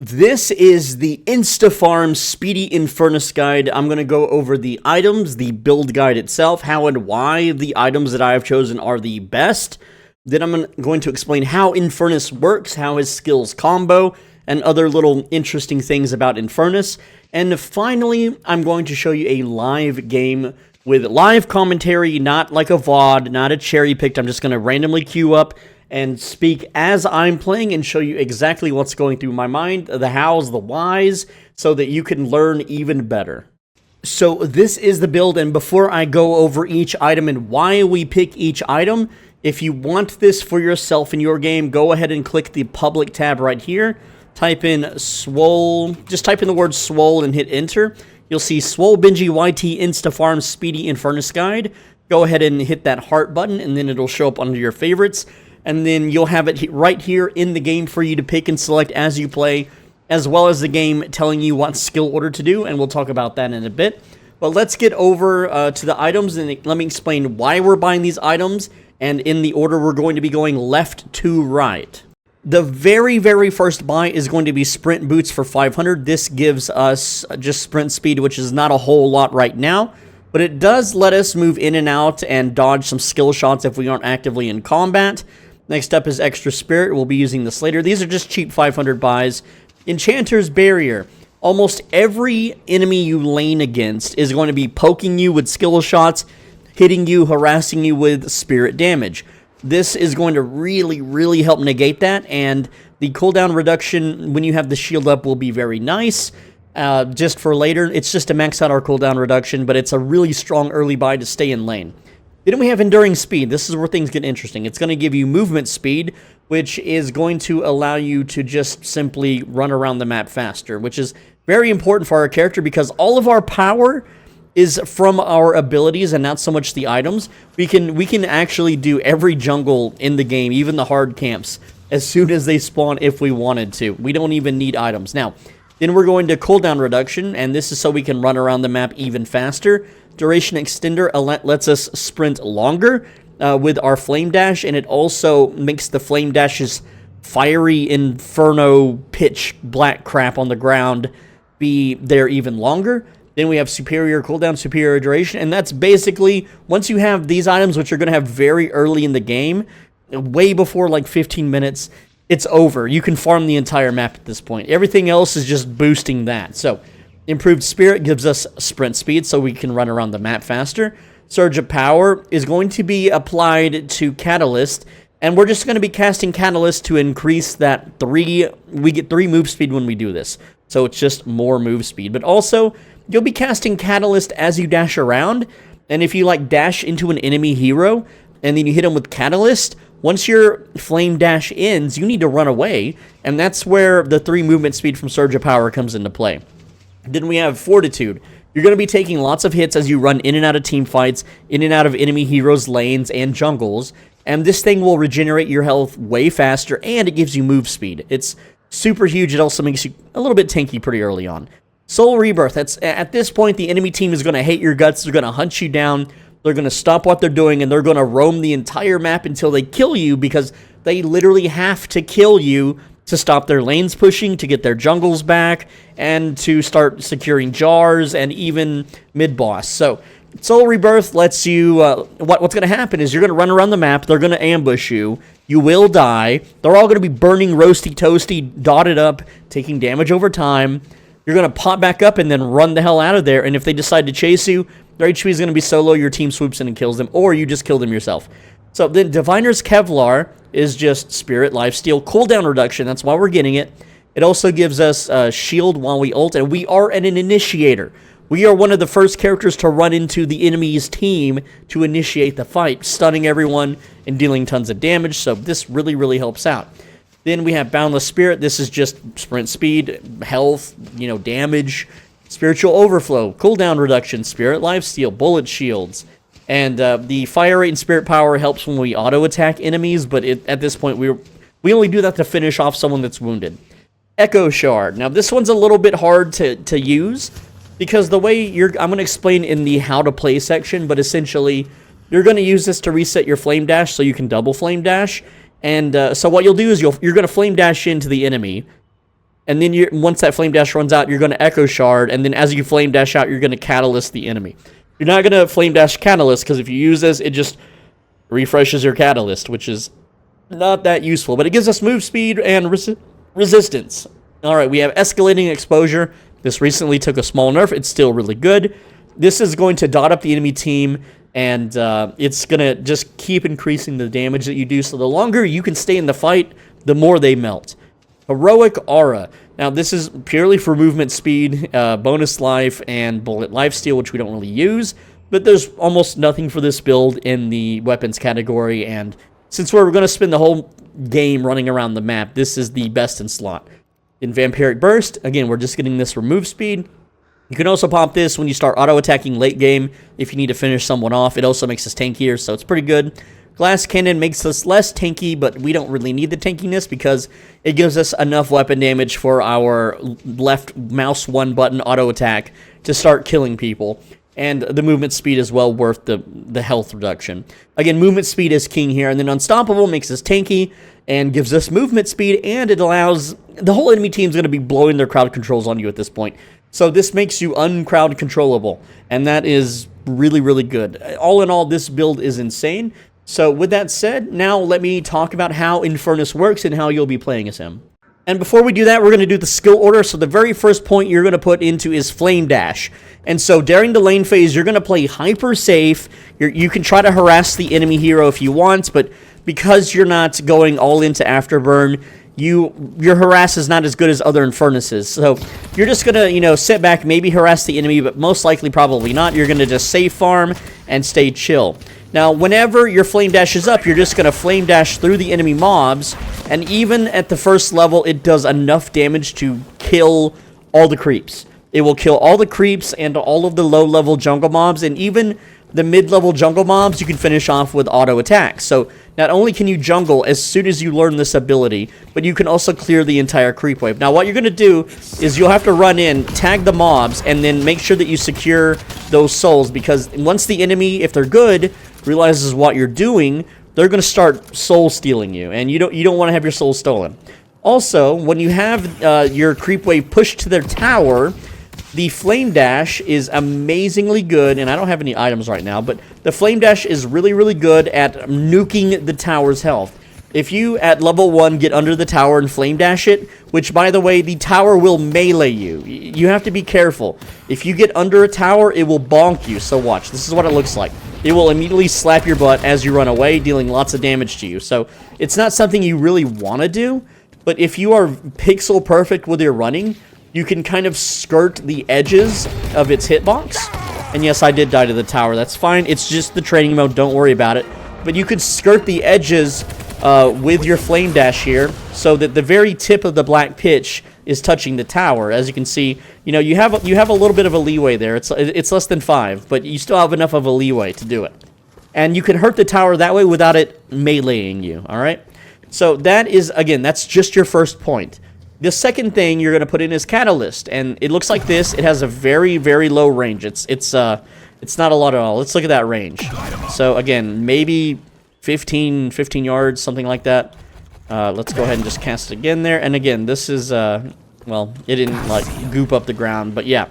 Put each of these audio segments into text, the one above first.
This is the Insta Farm Speedy Infernus guide. I'm going to go over the items, the build guide itself, how and why the items that I have chosen are the best. Then I'm going to explain how Infernus works, how his skills combo, and other little interesting things about Infernus. And finally, I'm going to show you a live game with live commentary, not like a VOD, not a cherry picked. I'm just going to randomly queue up and speak as I'm playing and show you exactly what's going through my mind, the hows, the whys, so that you can learn even better. So this is the build, and before I go over each item and why we pick each item, if you want this for yourself in your game, go ahead and click the public tab right here. Type in Swole, just type in the word Swole and hit enter. You'll see Swole Benji YT Insta Farm Speedy Infernus Guide. Go ahead and hit that heart button, and then it'll show up under your favorites. And then you'll have it right here in the game for you to pick and select as you play, as well as the game telling you what skill order to do, and we'll talk about that in a bit. But let's get over to the items, and let me explain why we're buying these items, and in the order we're going to be going left to right. The very first buy is going to be Sprint Boots for 500. This gives us just sprint speed, which is not a whole lot right now, but it does let us move in and out and dodge some skill shots if we aren't actively in combat. Next up is Extra Spirit. We'll be using this later. These are just cheap 500 buys. Enchanter's Barrier. Almost every enemy you lane against is going to be poking you with skill shots, hitting you, harassing you with spirit damage. This is going to really help negate that, and the cooldown reduction when you have the shield up will be very nice. Just for later, it's just to max out our cooldown reduction, but it's a really strong early buy to stay in lane. Then we have Enduring Speed. This is where things get interesting. It's going to give you movement speed, which is going to allow you to just simply run around the map faster, which is very important for our character because all of our power is from our abilities and not so much the items. We can actually do every jungle in the game, even the hard camps, as soon as they spawn if we wanted to. We don't even need items. Now, then we're going to cooldown reduction, and this is so we can run around the map even faster. Duration Extender lets us sprint longer with our Flame Dash, and it also makes the Flame Dash's fiery inferno pitch black crap on the ground be there even longer. Then we have Superior Cooldown, Superior Duration, and that's basically, once you have these items, which you're going to have very early in the game, way before like 15 minutes, it's over. You can farm the entire map at this point. Everything else is just boosting that. So, Improved Spirit gives us sprint speed so we can run around the map faster. Surge of Power is going to be applied to Catalyst, and we're just going to be casting Catalyst to increase that we get 3 move speed when we do this. So it's just more move speed. But also, you'll be casting Catalyst as you dash around, and if you like dash into an enemy hero, and then you hit them with Catalyst, once your Flame Dash ends, you need to run away, and that's where the 3 movement speed from Surge of Power comes into play. Then we have Fortitude. You're going to be taking lots of hits as you run in and out of team fights, in and out of enemy heroes' lanes and jungles, and this thing will regenerate your health way faster, and it gives you move speed. It's super huge. It also makes you a little bit tanky pretty early on. Soul Rebirth. At this point, the enemy team is going to hate your guts. They're going to hunt you down. They're going to stop what they're doing, and they're going to roam the entire map until they kill you, because they literally have to kill you to stop their lanes pushing, to get their jungles back, and to start securing jars and even mid-boss. So, Soul Rebirth lets you, what's going to happen is you're going to run around the map, they're going to ambush you, you will die, they're all going to be burning roasty toasty, dotted up, taking damage over time. You're going to pop back up and then run the hell out of there, and if they decide to chase you, their HP is going to be so low your team swoops in and kills them, or you just kill them yourself. So then Diviner's Kevlar is just Spirit Lifesteal cooldown reduction. That's why we're getting it. It also gives us shield while we ult, and we are an initiator. We are one of the first characters to run into the enemy's team to initiate the fight, stunning everyone and dealing tons of damage, so this really helps out. Then we have Boundless Spirit. This is just sprint speed, health, damage, Spiritual Overflow, cooldown reduction, Spirit Lifesteal, bullet shields. And the fire rate and spirit power helps when we auto-attack enemies, but at this point, we only do that to finish off someone that's wounded. Echo Shard. Now, this one's a little bit hard to use, because the way I'm going to explain in the how to play section, but essentially, you're going to use this to reset your Flame Dash so you can double Flame Dash. And so what you'll do is you're going to Flame Dash into the enemy, And then once that Flame Dash runs out, you're going to Echo Shard, and then as you Flame Dash out, you're going to Catalyst the enemy. You're not going to Flame Dash Catalyst, because if you use this, it just refreshes your Catalyst, which is not that useful. But it gives us move speed and resistance. Alright, we have Escalating Exposure. This recently took a small nerf. It's still really good. This is going to dot up the enemy team, and it's going to just keep increasing the damage that you do. So the longer you can stay in the fight, the more they melt. Heroic Aura. Now, this is purely for movement speed, bonus life, and bullet lifesteal, which we don't really use. But there's almost nothing for this build in the weapons category, and since we're going to spend the whole game running around the map, this is the best in slot. In Vampiric Burst, again, we're just getting this for move speed. You can also pop this when you start auto-attacking late game if you need to finish someone off. It also makes us tankier, so it's pretty good. Glass Cannon makes us less tanky, but we don't really need the tankiness because it gives us enough weapon damage for our left mouse one button auto attack to start killing people. And the movement speed is well worth the health reduction. Again, movement speed is king here, and then Unstoppable makes us tanky and gives us movement speed, and it allows the whole enemy team is going to be blowing their crowd controls on you at this point. So this makes you uncrowd controllable, and that is really, really good. All in all, this build is insane. So with that said, now let me talk about how Infernus works and how you'll be playing as him. And before we do that, we're going to do the skill order. So the very first point you're going to put into is Flame Dash. And so during the lane phase, you're going to play hyper safe. You can try to harass the enemy hero if you want, but because you're not going all into Afterburn, your harass is not as good as other Infernuses. So you're just going to, sit back, maybe harass the enemy, but most likely probably not. You're going to just safe farm and stay chill. Now, whenever your Flame Dash is up, you're just going to Flame Dash through the enemy mobs, and even at the first level, it does enough damage to kill all the creeps. It will kill all the creeps and all of the low-level jungle mobs, and even the mid-level jungle mobs you can finish off with auto attacks. So not only can you jungle as soon as you learn this ability, but you can also clear the entire creep wave. Now what you're going to do is you'll have to run in, tag the mobs, and then make sure that you secure those souls, because once the enemy, if they're good, realizes what you're doing, they're going to start soul stealing you, and you don't want to have your soul stolen. Also, when you have your creep wave pushed to their tower, the Flame Dash is amazingly good, and I don't have any items right now, but the Flame Dash is really, really good at nuking the tower's health. If you, at level 1, get under the tower and Flame Dash it, which, by the way, the tower will melee you. You have to be careful. If you get under a tower, it will bonk you, so watch. This is what it looks like. It will immediately slap your butt as you run away, dealing lots of damage to you. So it's not something you really want to do, but if you are pixel perfect with your running, you can kind of skirt the edges of its hitbox. And yes, I did die to the tower. That's fine. It's just the training mode. Don't worry about it. But you could skirt the edges with your Flame Dash here so that the very tip of the black pitch is touching the tower. As you can see, you have a little bit of a leeway there. It's less than 5, but you still have enough of a leeway to do it. And you can hurt the tower that way without it meleeing you, all right? So that is, again, that's just your first point. The second thing you're going to put in is Catalyst, and it looks like this. It has a very, very low range. It's not a lot at all. Let's look at that range. So again, maybe 15 yards, something like that. Let's go ahead and just cast it again there. And again, this is, well, it didn't, like, goop up the ground. But yeah,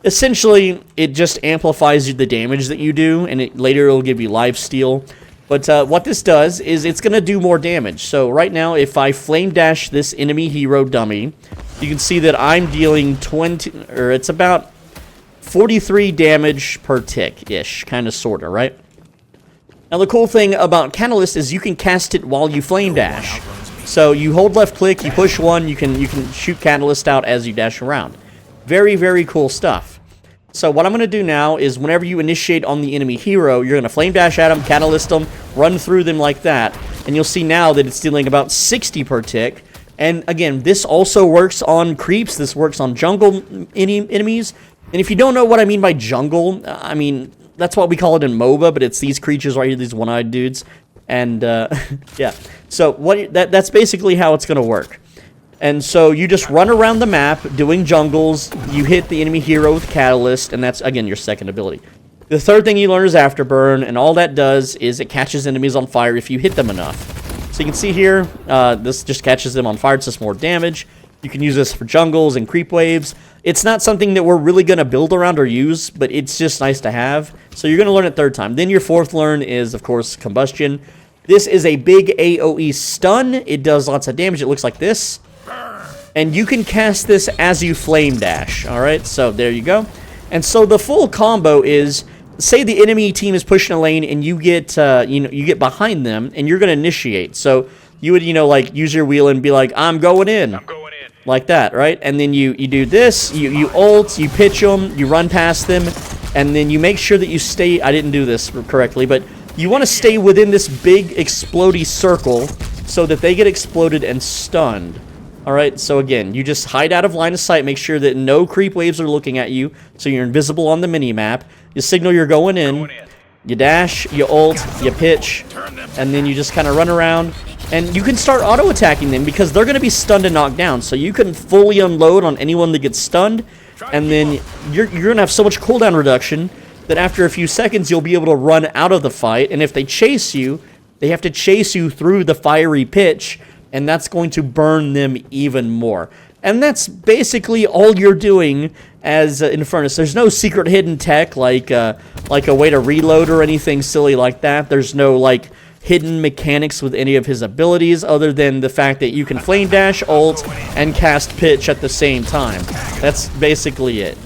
essentially, it just amplifies the damage that you do, and later it'll give you lifesteal. But what this does is it's going to do more damage. So right now, if I Flame Dash this enemy hero dummy, you can see that I'm dealing it's about 43 damage per tick-ish, kind of, sort of, right? Now, the cool thing about Catalyst is you can cast it while you Flame Dash. So you hold left click, you push one, you can shoot Catalyst out as you dash around. Very, very cool stuff. So what I'm going to do now is whenever you initiate on the enemy hero, you're going to Flame Dash at them, Catalyst them, run through them like that, and you'll see now that it's dealing about 60 per tick. And again, this also works on creeps, this works on jungle enemies. And if you don't know what I mean by jungle, I mean, that's what we call it in MOBA, but it's these creatures right here, these one-eyed dudes. And, yeah. So that's basically how it's going to work. And so you just run around the map doing jungles, you hit the enemy hero with Catalyst, and that's, again, your second ability. The third thing you learn is Afterburn, and all that does is it catches enemies on fire if you hit them enough. So you can see here, this just catches them on fire, it's just more damage. You can use this for jungles and creep waves. It's not something that we're really going to build around or use, but it's just nice to have. So you're going to learn it third time. Then your fourth learn is, of course, combustion. This is a big AoE stun. It does lots of damage. It looks like this. And you can cast this as you flame dash. All right, so there you go. And so the full combo is, say the enemy team is pushing a lane and you get you get behind them and you're going to initiate. So you would, like use your wheel and be like, I'm going in. Like that, right? And then you do this, you ult, you pitch them, you run past them, and then you make sure that you stay, I didn't do this correctly, but you want to stay within this big explodey circle so that they get exploded and stunned. Alright, so again, you just hide out of line of sight, make sure that no creep waves are looking at you, so you're invisible on the mini-map. You signal you're going in, you dash, you ult, you pitch, and then you just kind of run around. And you can start auto-attacking them because they're going to be stunned and knocked down. So you can fully unload on anyone that gets stunned. And then you're going to have so much cooldown reduction that after a few seconds, you'll be able to run out of the fight. And if they chase you, they have to chase you through the fiery pitch. And that's going to burn them even more. And that's basically all you're doing as Infernus. There's no secret hidden tech like a way to reload or anything silly like that. There's no, hidden mechanics with any of his abilities other than the fact that you can flame dash, ult, and cast pitch at the same time. That's basically it.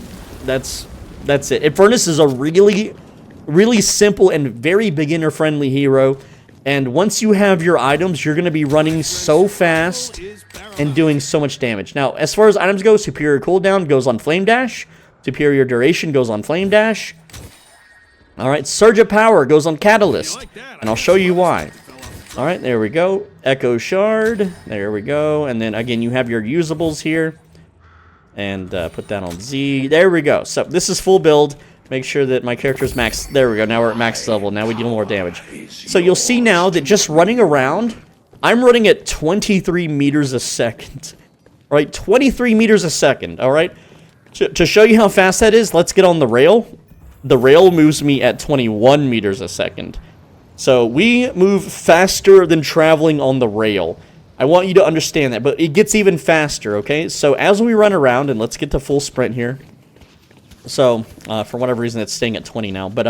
That's it. Infernus is a really simple and very beginner friendly hero, and once you have your items, you're going to be running so fast and doing so much damage. Now, as far as items go, superior cooldown goes on flame dash, superior duration goes on flame dash. Alright, Surge of Power goes on Catalyst, and I'll show you why. Alright, there we go. Echo Shard, there we go. And then, again, you have your usables here. And put that on Z. There we go. So, this is full build. Make sure that my character is max. There we go. Now we're at max level. Now we deal more damage. So, you'll see now that just running around, I'm running at 23 meters a second. Right? 23 meters a second, alright? To show you how fast that is, let's get on the rail. The rail moves me at 21 meters a second. So we move faster than traveling on the rail. I want you to understand that, but it gets even faster, okay? So as we run around, and let's get to full sprint here. So, for whatever reason, it's staying at 20 now. But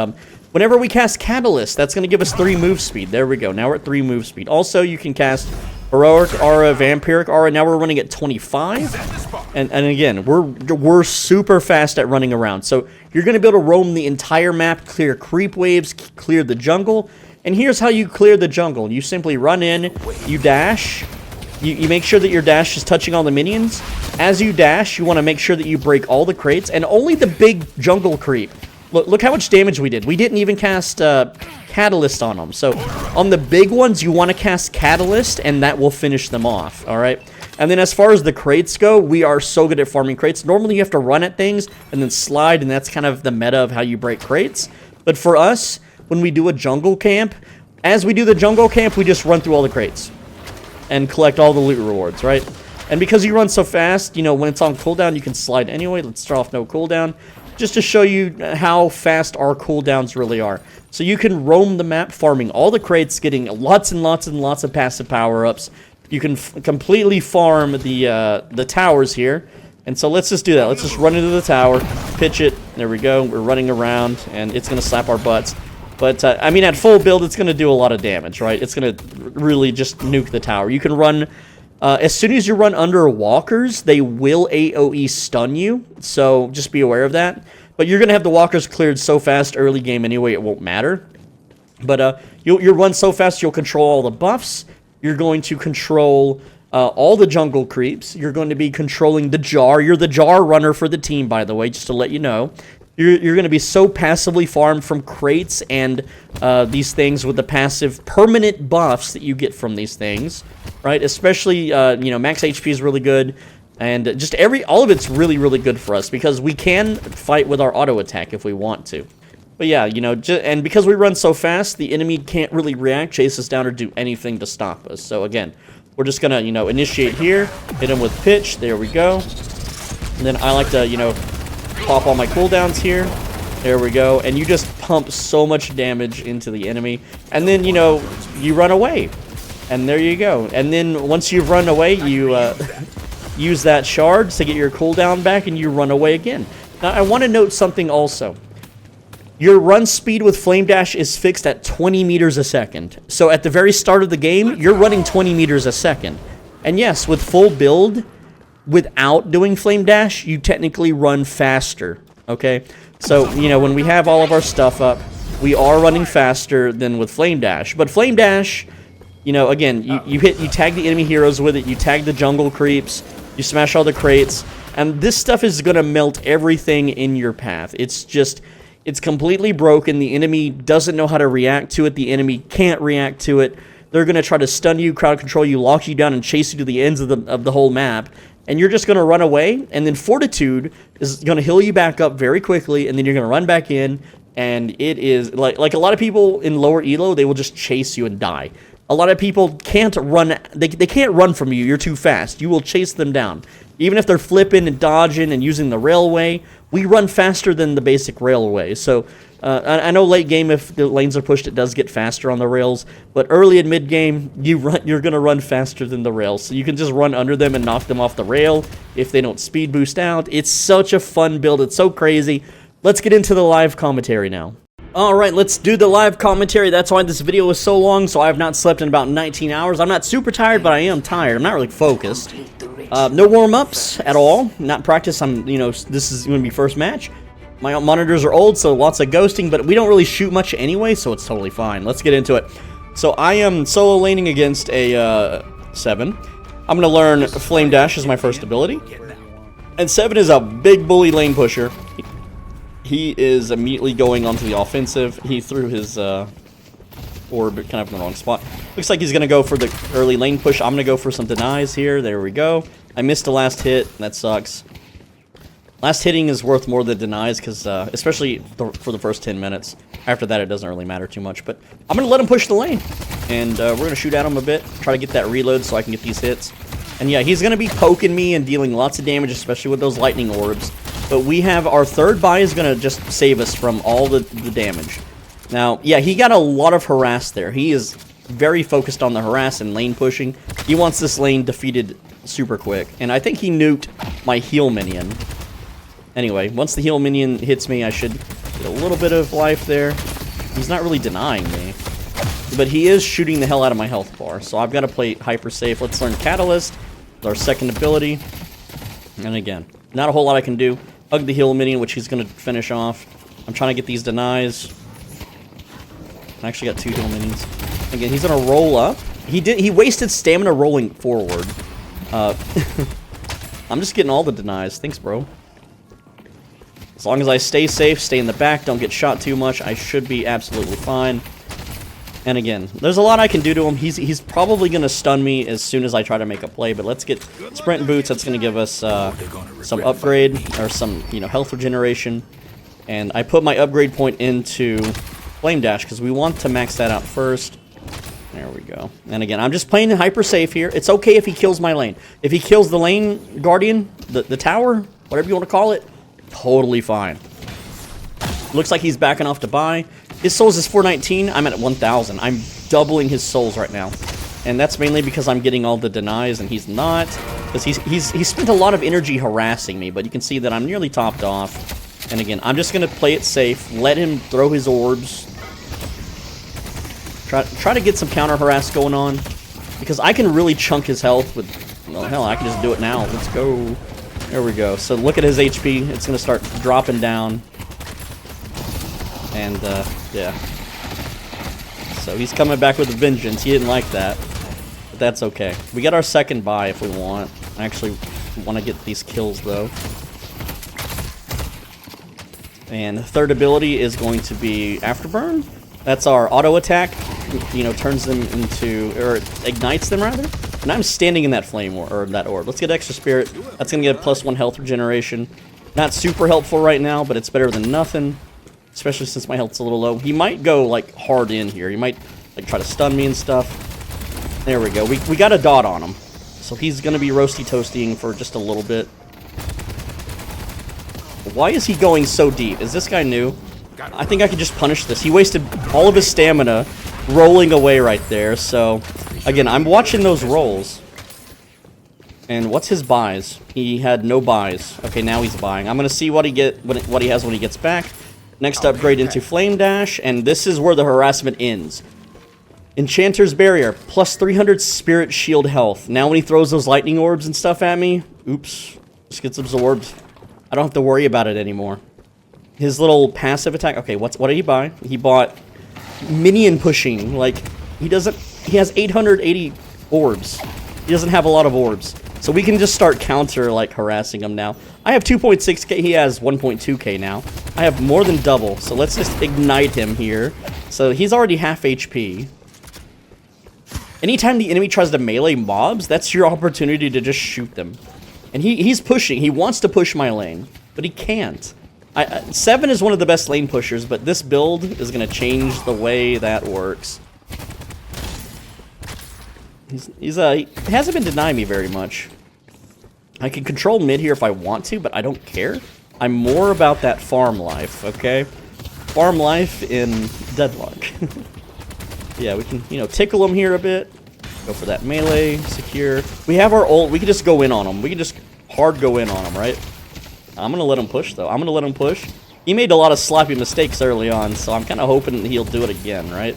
whenever we cast Catalyst, that's going to give us 3 move speed. There we go. Now we're at 3 move speed. Also, you can cast Heroic Aura, Vampiric Aura. Now we're running at 25. And again, we're super fast at running around. So you're going to be able to roam the entire map, clear creep waves, clear the jungle. And here's how you clear the jungle. You simply run in, you dash. You make sure that your dash is touching all the minions. As you dash, you want to make sure that you break all the crates. And only the big jungle creep. Look how much damage we did. We didn't even cast Catalyst on them. So on the big ones, you want to cast Catalyst, and that will finish them off. All right. And then as far as the crates go, we are so good at farming crates. Normally, you have to run at things and then slide, and that's kind of the meta of how you break crates. But for us, when we do a jungle camp, as we do the jungle camp, we just run through all the crates and collect all the loot rewards, right? And because you run so fast, when it's on cooldown, you can slide anyway. Let's start off no cooldown, just to show you how fast our cooldowns really are. So you can roam the map farming all the crates, getting lots and lots and lots of passive power-ups. You can completely farm the towers here. And so let's just do that. Let's just run into the tower, pitch it. There we go. We're running around, and it's going to slap our butts. But, I mean, at full build, it's going to do a lot of damage, right? It's going to really just nuke the tower. You can run... as soon as you run under walkers, they will AoE stun you. So just be aware of that. But you're going to have the walkers cleared so fast early game anyway, it won't matter. But you'll run so fast, you'll control all the buffs. You're going to control all the jungle creeps. You're going to be controlling the jar. You're the jar runner for the team, by the way, just to let you know. You're going to be so passively farmed from crates and these things with the passive permanent buffs that you get from these things, right? Especially, max HP is really good. And just all of it's really, really good for us because we can fight with our auto attack if we want to. But yeah, and because we run so fast, the enemy can't really react, chase us down, or do anything to stop us. So again, we're just going to, initiate here, hit him with pitch. There we go. And then I like to, pop all my cooldowns here. There we go. And you just pump so much damage into the enemy. And then, you run away. And there you go. And then once you've run away, you use that shard to get your cooldown back, and you run away again. Now, I want to note something also. Your run speed with Flame Dash is fixed at 20 meters a second. So at the very start of the game, you're running 20 meters a second. And yes, with full build, without doing Flame Dash, you technically run faster, okay? So, you know, when we have all of our stuff up, we are running faster than with Flame Dash. But Flame Dash, you know, again, you tag the enemy heroes with it, you tag the jungle creeps, you smash all the crates, and this stuff is going to melt everything in your path. It's just... It's completely broken. The enemy doesn't know how to react to it. The enemy can't react to it. They're going to try to stun you, crowd control you, lock you down, and chase you to the ends of the whole map. And you're just going to run away. And then Fortitude is going to heal you back up very quickly. And then you're going to run back in. And it is like a lot of people in lower elo, they will just chase you and die. A lot of people can't run. They can't run from you. You're too fast. You will chase them down. Even if they're flipping and dodging and using the railway, we run faster than the basic railway. So I know late game, if the lanes are pushed, it does get faster on the rails. But early and mid game, you're going to run faster than the rails. So you can just run under them and knock them off the rail if they don't speed boost out. It's such a fun build. It's so crazy. Let's get into the live commentary now. Alright, let's do the live commentary. That's why this video was so long, so I have not slept in about 19 hours. I'm not super tired, but I am tired. I'm not really focused. No warm-ups at all. Not practice. This is going to be first match. My monitors are old, so lots of ghosting, but we don't really shoot much anyway, so it's totally fine. Let's get into it. So I am solo laning against a 7. I'm going to learn Flame Dash as my first ability. And 7 is a big bully lane pusher. He is immediately going onto the offensive. He threw his orb kind of in the wrong spot. Looks like he's going to go for the early lane push. I'm going to go for some denies here. There we go. I missed the last hit. That sucks. Last hitting is worth more than denies, because especially for the first 10 minutes. After that, it doesn't really matter too much. But I'm going to let him push the lane. And we're going to shoot at him a bit. Try to get that reload so I can get these hits. And yeah, he's going to be poking me and dealing lots of damage, especially with those lightning orbs. But we have our third buy is going to just save us from all the damage. Now, yeah, he got a lot of harass there. He is very focused on the harass and lane pushing. He wants this lane defeated super quick. And I think he nuked my heal minion. Anyway, once the heal minion hits me, I should get a little bit of life there. He's not really denying me. But he is shooting the hell out of my health bar. So I've got to play hyper safe. Let's learn Catalyst. It's our second ability. And again, not a whole lot I can do. Hug the heal minion, which he's going to finish off. I'm trying to get these denies. I actually got 2 heal minions. Again, he's going to roll up. He wasted stamina rolling forward. I'm just getting all the denies. Thanks, bro. As long as I stay safe, stay in the back, don't get shot too much, I should be absolutely fine. And again, there's a lot I can do to him. He's probably going to stun me as soon as I try to make a play, but let's get Sprint Boots. That's going to give us some upgrade, or some, health regeneration. And I put my upgrade point into Flame Dash, because we want to max that out first. There we go. And again, I'm just playing hyper safe here. It's okay if he kills my lane. If he kills the lane guardian, the tower, whatever you want to call it, totally fine. Looks like he's backing off to buy. His souls is 419. I'm at 1,000. I'm doubling his souls right now. And that's mainly because I'm getting all the denies and he's not. Because he's spent a lot of energy harassing me, but you can see that I'm nearly topped off. And again, I'm just going to play it safe. Let him throw his orbs. Try to get some counter harass going on. Because I can really chunk his health with... Well, hell, I can just do it now. Let's go. There we go. So look at his HP. It's going to start dropping down. And, yeah. So he's coming back with a vengeance. He didn't like that. But that's okay. We got our second buy if we want. I actually want to get these kills, though. And the third ability is going to be Afterburn. That's our auto attack. Turns them into... Or ignites them, rather. And I'm standing in that flame or that orb. Let's get extra spirit. That's going to get +1 health regeneration. Not super helpful right now, but it's better than nothing. Especially since my health's a little low. He might go, hard in here. He might, try to stun me and stuff. There we go. We got a dot on him. So he's going to be roasty-toastying for just a little bit. Why is he going so deep? Is this guy new? I think I could just punish this. He wasted all of his stamina rolling away right there. So, again, I'm watching those rolls. And what's his buys? He had no buys. Okay, now he's buying. I'm gonna see what he has when he gets back. Next upgrade into Flame Dash, and this is where the harassment ends. Enchanter's Barrier, plus 300 Spirit Shield health. Now when he throws those lightning orbs and stuff at me, oops, just gets absorbed. I don't have to worry about it anymore. His little passive attack. Okay, what did he buy? He bought minion pushing. Like, he has 880 orbs. He doesn't have a lot of orbs. So we can just start counter, like, harassing him now. I have 2.6k, he has 1.2k now. I have more than double, so let's just ignite him here. So he's already half HP. Anytime the enemy tries to melee mobs, that's your opportunity to just shoot them. And he's pushing, he wants to push my lane, but he can't. 7 is one of the best lane pushers, but this build is going to change the way that works. He hasn't been denying me very much. I can control mid here if I want to, but I don't care. I'm more about that farm life, okay? Farm life in Deadlock. Yeah, we can, tickle him here a bit. Go for that melee, secure. We have our ult. We can just go in on him. We can just hard go in on him, right? I'm going to let him push, though. I'm going to let him push. He made a lot of sloppy mistakes early on, so I'm kind of hoping he'll do it again, right?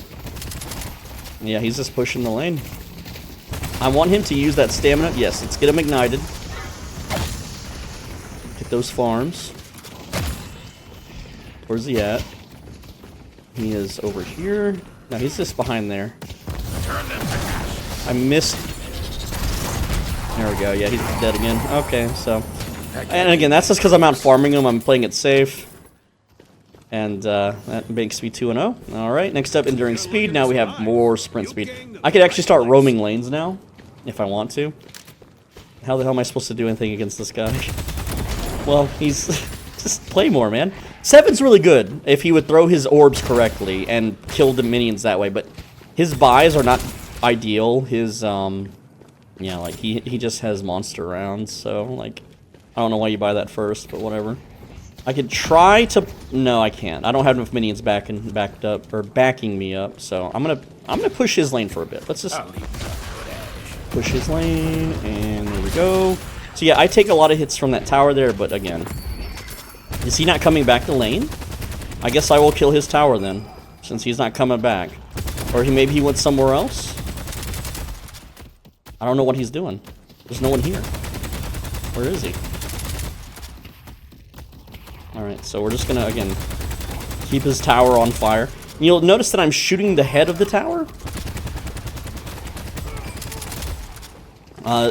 Yeah, he's just pushing the lane. I want him to use that stamina. Yes, let's get him ignited. Get those farms. Where's he at? He is over here. No, he's just behind there. I missed. There we go. Yeah, he's dead again. Okay, so. And again, that's just because I'm out farming him. I'm playing it safe. And that makes me 2-0. Alright, next up, Enduring Speed. Now we have more sprint speed. I could actually start roaming lanes now, if I want to. How the hell am I supposed to do anything against this guy? Well, he's... just play more, man. 7's really good if he would throw his orbs correctly and kill the minions that way, but his buys are not ideal. His, yeah, like, he just has monster rounds, so, like, I don't know why you buy that first, but whatever. I could try to... No, I can't. I don't have enough minions backing me up, so I'm gonna push his lane for a bit. Let's just push his lane, and there we go. So yeah, I take a lot of hits from that tower there, but again, is he not coming back to lane? I guess I will kill his tower then, since he's not coming back. Or maybe he went somewhere else? I don't know what he's doing. There's no one here. Where is he? Alright, so we're just gonna, again, keep his tower on fire. You'll notice that I'm shooting the head of the tower.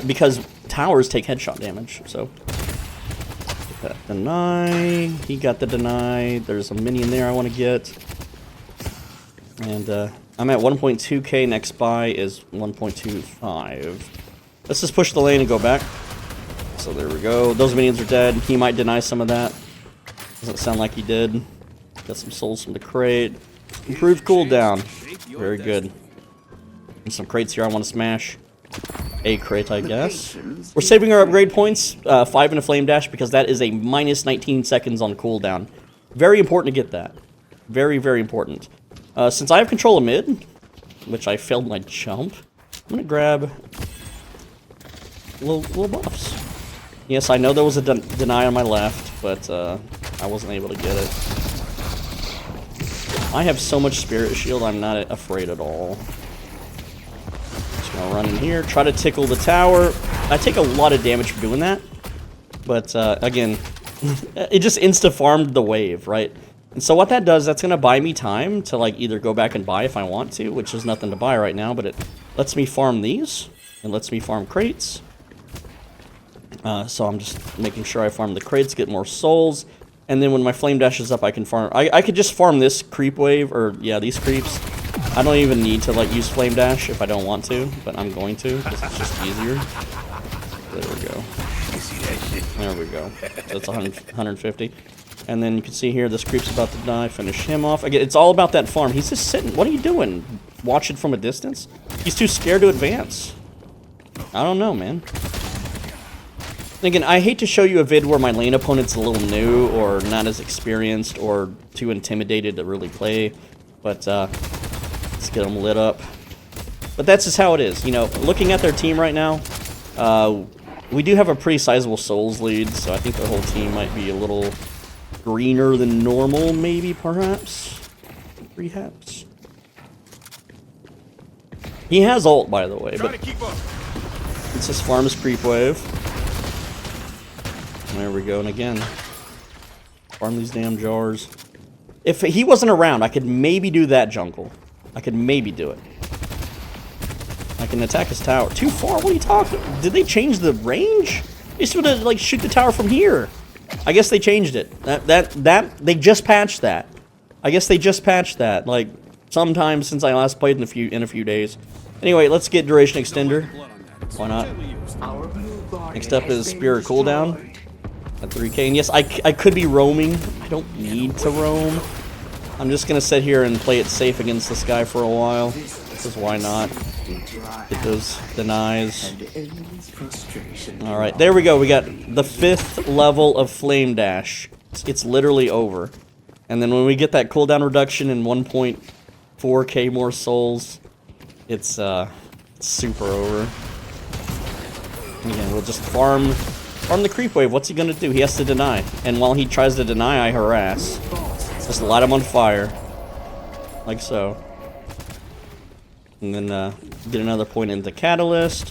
Because towers take headshot damage, so. Get that deny. He got the deny. There's a minion there I want to get. And, I'm at 1.2k. Next buy is 1.25. Let's just push the lane and go back. So there we go. Those minions are dead. He might deny some of that. Doesn't sound like he did. Got some souls from the crate. Improved cooldown. Very good. And some crates here I want to smash. A crate, I guess. We're saving our upgrade points. 5 in a flame dash because that is a minus 19 seconds on cooldown. Very important to get that. Very, very important. Since I have control of mid, which I failed my jump, I'm going to grab little buffs. Yes, I know there was a deny on my left, but I wasn't able to get it. I have so much spirit shield, I'm not afraid at all. Just gonna run in here, try to tickle the tower. I take a lot of damage for doing that, but again, it just insta-farmed the wave, right? And so what that does, that's gonna buy me time to like either go back and buy if I want to, which is nothing to buy right now, but it lets me farm these, and lets me farm crates. So I'm just making sure I farm the crates, get more souls, and then when my flame dash is up, I can farm. I could just farm this creep wave, or yeah, these creeps. I don't even need to like use flame dash if I don't want to, but I'm going to because it's just easier. There we go. There we go. So it's 150, and then you can see here this creep's about to die. Finish him off. Again, it's all about that farm. He's just sitting. What are you doing? Watch it from a distance. He's too scared to advance. I don't know, man. Again, I hate to show you a vid where my lane opponent's a little new or not as experienced or too intimidated to really play, but let's get them lit up. But that's just how it is, you know. Looking at their team right now, We do have a pretty sizable souls lead, so I think the whole team might be a little greener than normal, maybe, perhaps? Perhaps. He has ult, by the way, but it's just farm his creep wave. There we go, and again, farm these damn jars. If he wasn't around, I could maybe do that jungle. I could maybe do it. I can attack his tower. Too far? What are you talking? Did they change the range? They should have, like, shoot the tower from here. I guess they changed it. They just patched that. I guess they just patched that, like, sometime since I last played in a few days. Anyway, let's get duration extender. Why not? Next up is Spirit cooldown at 3k. And yes, I could be roaming. I don't need to roam. I'm just gonna sit here and play it safe against this guy for a while. Because why not? Get those denies. Alright, there we go. We got the 5th level of Flame Dash. It's literally over. And then when we get that cooldown reduction in 1.4k more souls, it's super over. Again, we'll just farm the creep wave. What's he gonna do? He has to deny. And while he tries to deny, I harass. Just light him on fire. Like so. And then get another point into Catalyst.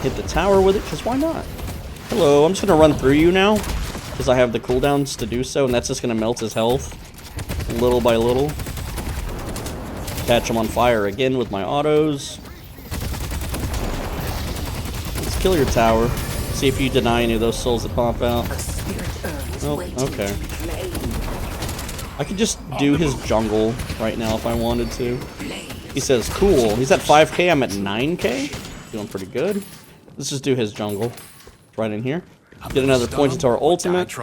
Hit the tower with it, because why not? Hello, I'm just going to run through you now. Because I have the cooldowns to do so, and that's just going to melt his health. Little by little. Catch him on fire again with my autos. Let's kill your tower. See if you deny any of those souls that pop out. Oh, okay. I could just do his jungle right now if I wanted to. He says, cool. He's at 5k, I'm at 9k. Doing pretty good. Let's just do his jungle. Right in here. Get another point into our ultimate.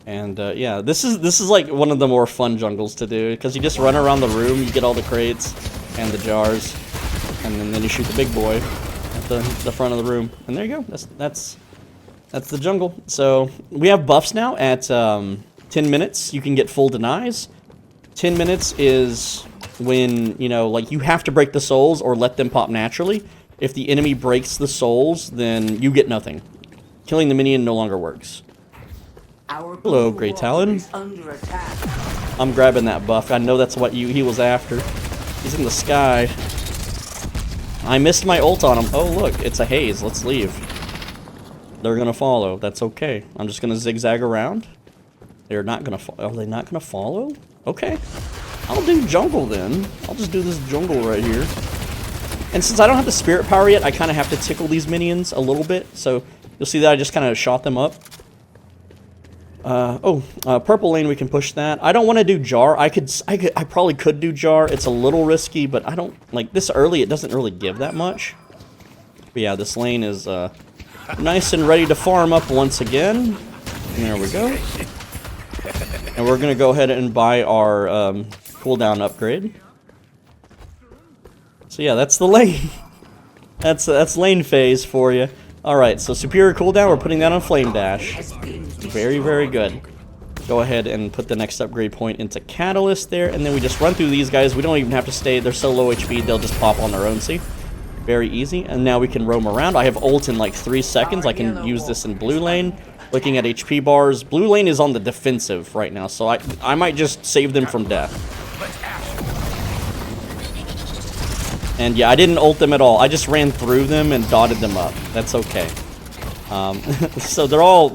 And yeah, this is like one of the more fun jungles to do. Because you just run around the room, you get all the crates and the jars. And then you shoot the big boy at the front of the room. And there you go. That's the jungle. So we have buffs now at 10 minutes. You can get full denies. 10 minutes is when, you know, like you have to break the souls or let them pop naturally. If the enemy breaks the souls, then you get nothing. Killing the minion no longer works. Hello, Grey Talon. I'm grabbing that buff. I know that's what he was after. He's in the sky. I missed my ult on him. Oh, look, it's a haze. Let's leave. They're gonna follow. That's okay. I'm just gonna zigzag around. They're not gonna are they not gonna follow? Okay. I'll do jungle then. I'll just do this jungle right here. And since I don't have the spirit power yet, I kind of have to tickle these minions a little bit. So you'll see that I just kind of shot them up. Purple lane, we can push that. I don't want to do jar. I probably could do jar. It's a little risky, but I don't like this early. It doesn't really give that much. But yeah, this lane is nice and ready to farm up once again. And there we go. And we're gonna go ahead and buy our cooldown upgrade. So yeah, that's the lane. that's lane phase for you. Alright, so superior cooldown, we're putting that on Flame Dash. Very, very good. Go ahead and put the next upgrade point into Catalyst there, and then we just run through these guys. We don't even have to stay, they're so low HP, they'll just pop on their own, see? Very easy, and now we can roam around. I have ult in like 3 seconds. I can use this in blue lane. Looking at HP bars, blue lane is on the defensive right now, so I might just save them from death. And yeah, I didn't ult them at all. I just ran through them and dotted them up. That's okay. So they're all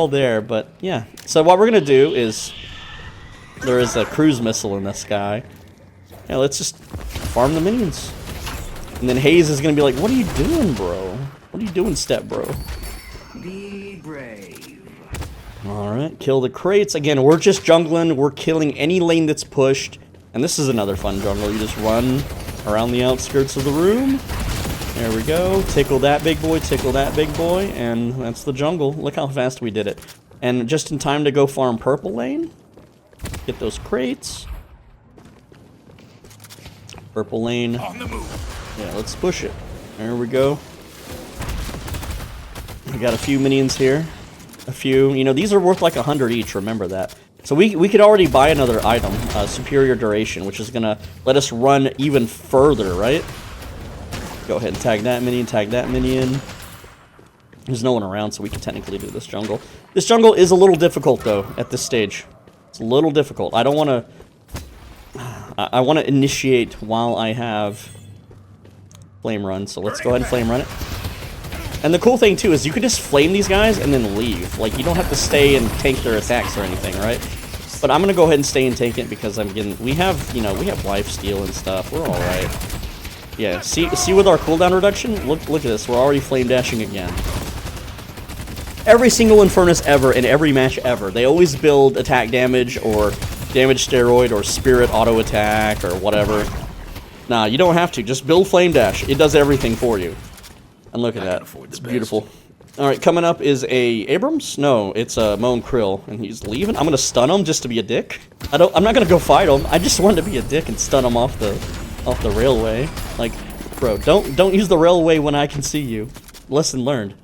there, but yeah. So what we're gonna do is there is a cruise missile in the sky. Yeah, let's just farm the minions. And then Haze is gonna be like, "What are you doing, bro? What are you doing, step bro?" Be brave. All right, kill the crates. Again, we're just jungling. We're killing any lane that's pushed. And this is another fun jungle. You just run around the outskirts of the room. There we go. Tickle that big boy, and that's the jungle. Look how fast we did it. And just in time to go farm purple lane. Get those crates. Purple lane. On the move. Yeah, let's push it. There we go. We got a few minions here. A few. You know, these are worth like 100 each, remember that. So we could already buy another item, superior duration, which is gonna let us run even further, right? Go ahead and tag that minion, tag that minion. There's no one around, so we can technically do this jungle. This jungle is a little difficult, though, at this stage. It's a little difficult. I don't want to... I want to initiate while I have flame run, so let's go ahead and flame run it. And the cool thing, too, is you can just flame these guys and then leave. Like, you don't have to stay and tank their attacks or anything, right? But I'm going to go ahead and stay and tank it because I'm getting... We have, you know, we have lifesteal and stuff. We're alright. Yeah, see with our cooldown reduction? Look at this. We're already flame dashing again. Every single Infernus ever, in every match ever, they always build attack damage or damage steroid or spirit auto attack or whatever. Nah, you don't have to. Just build flame dash. It does everything for you. And look at that. It's beautiful. Alright, coming up is a Abrams? No, it's a Moan Krill, and he's leaving. I'm gonna stun him just to be a dick. I'm not gonna go fight him. I just wanted to be a dick and stun him off the railway. Like, bro, don't use the railway when I can see you. Lesson learned.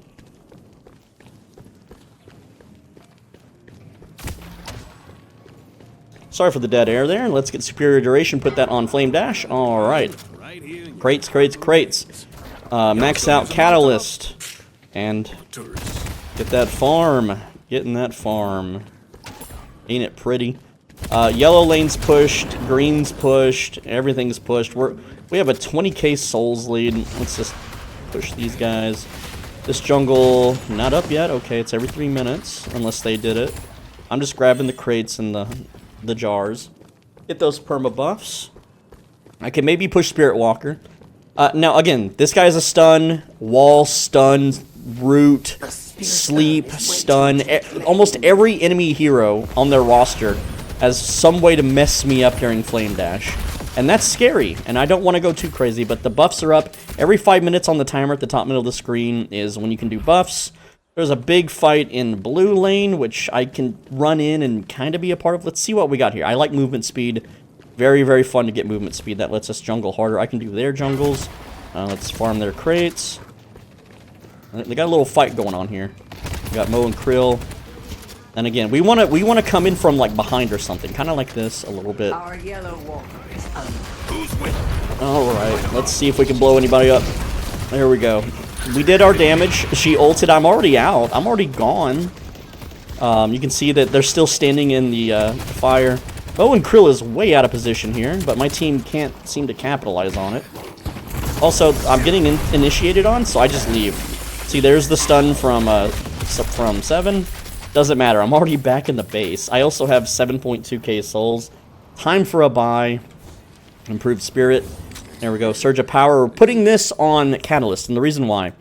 Sorry for the dead air there. Let's get superior duration, put that on flame dash. Alright. Crates, crates, crates. Max out catalyst. And get that farm. Getting that farm. Ain't it pretty? Yellow lane's pushed, green's pushed, everything's pushed. We have a 20k souls lead. Let's just push these guys. This jungle, not up yet. Okay, it's every 3 minutes, unless they did it. I'm just grabbing the crates and the jars. Get those perma buffs. I can maybe push Spirit Walker. Now, again, this guy's a stun, wall, stun, root, sleep, stun. Almost every enemy hero on their roster has some way to mess me up during Flame Dash. And that's scary, and I don't want to go too crazy, but the buffs are up. Every 5 minutes on the timer at the top middle of the screen is when you can do buffs. There's a big fight in blue lane, which I can run in and kind of be a part of. Let's see what we got here. I like movement speed. Very, very fun to get movement speed. That lets us jungle harder. I can do their jungles. Let's farm their crates. They got a little fight going on here. We got Mo and Krill. And again, we want to come in from like behind or something, kind of like this a little bit. Our yellow walker is All right, let's see if we can blow anybody up. There we go. We did our damage. She ulted. I'm already out. I'm already gone. You can see that they're still standing in the fire. Mo and Krill is way out of position here, but my team can't seem to capitalize on it. Also, I'm getting initiated on, so I just leave. See, there's the stun from 7. Doesn't matter. I'm already back in the base. I also have 7.2k souls. Time for a buy. Improved spirit. There we go. Surge of power. We're putting this on Catalyst, and the reason why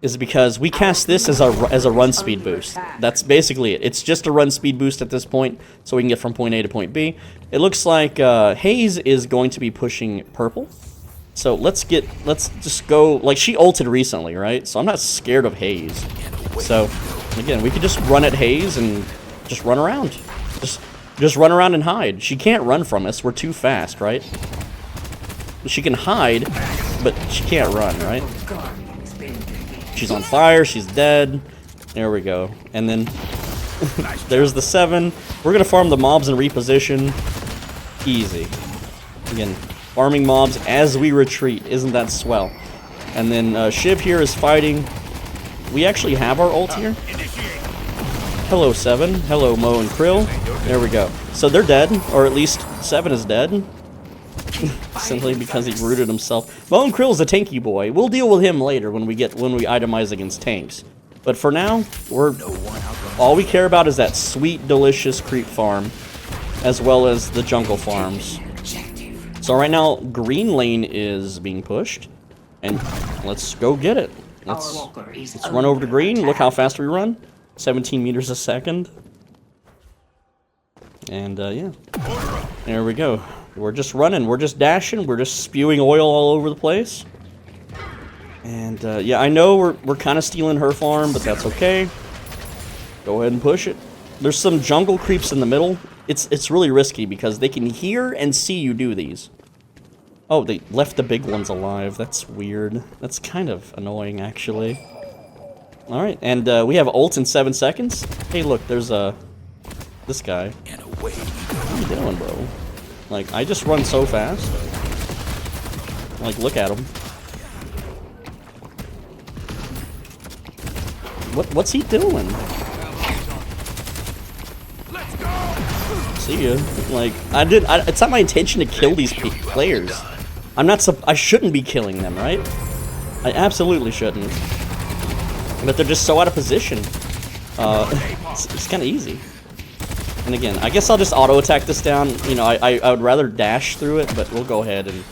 is because we cast this as a run speed boost. That's basically it. It's just a run speed boost at this point, so we can get from point A to point B. It looks like Haze is going to be pushing purple. So let's just go. Like, she ulted recently, right? So I'm not scared of Haze. So again, we could just run at Haze and just run around. Just run around and hide. She can't run from us. We're too fast, right? She can hide, but she can't run, right? She's on fire. She's dead. There we go. And then there's the 7. We're going to farm the mobs and reposition. Easy. Again, farming mobs as we retreat. Isn't that swell? And then Shiv here is fighting. We actually have our ult here. Hello, 7. Hello, Mo and Krill. There we go. So they're dead, or at least 7 is dead. Simply because he rooted himself. Mo and Krill's a tanky boy. We'll deal with him later when we itemize against tanks. But for now, all we care about is that sweet, delicious creep farm, as well as the jungle farms. So right now, green lane is being pushed, and let's go get it. Let's run over to green. Look how fast we run. 17 meters a second. And yeah, there we go. We're just running. We're just dashing. We're just spewing oil all over the place. And yeah, I know we're kind of stealing her farm, but that's okay. Go ahead and push it. There's some jungle creeps in the middle. It's really risky because they can hear and see you do these. Oh, they left the big ones alive. That's weird. That's kind of annoying, actually. Alright, and we have ult in 7 seconds. Hey, look, there's this guy. What are you doing, bro? Like, I just run so fast. Like, look at him. What's he doing? See ya. Like, it's not my intention to kill these players. I shouldn't be killing them, right? I absolutely shouldn't. But they're just so out of position. It's kind of easy. And again, I guess I'll just auto-attack this down. You know, I would rather dash through it, but we'll go ahead and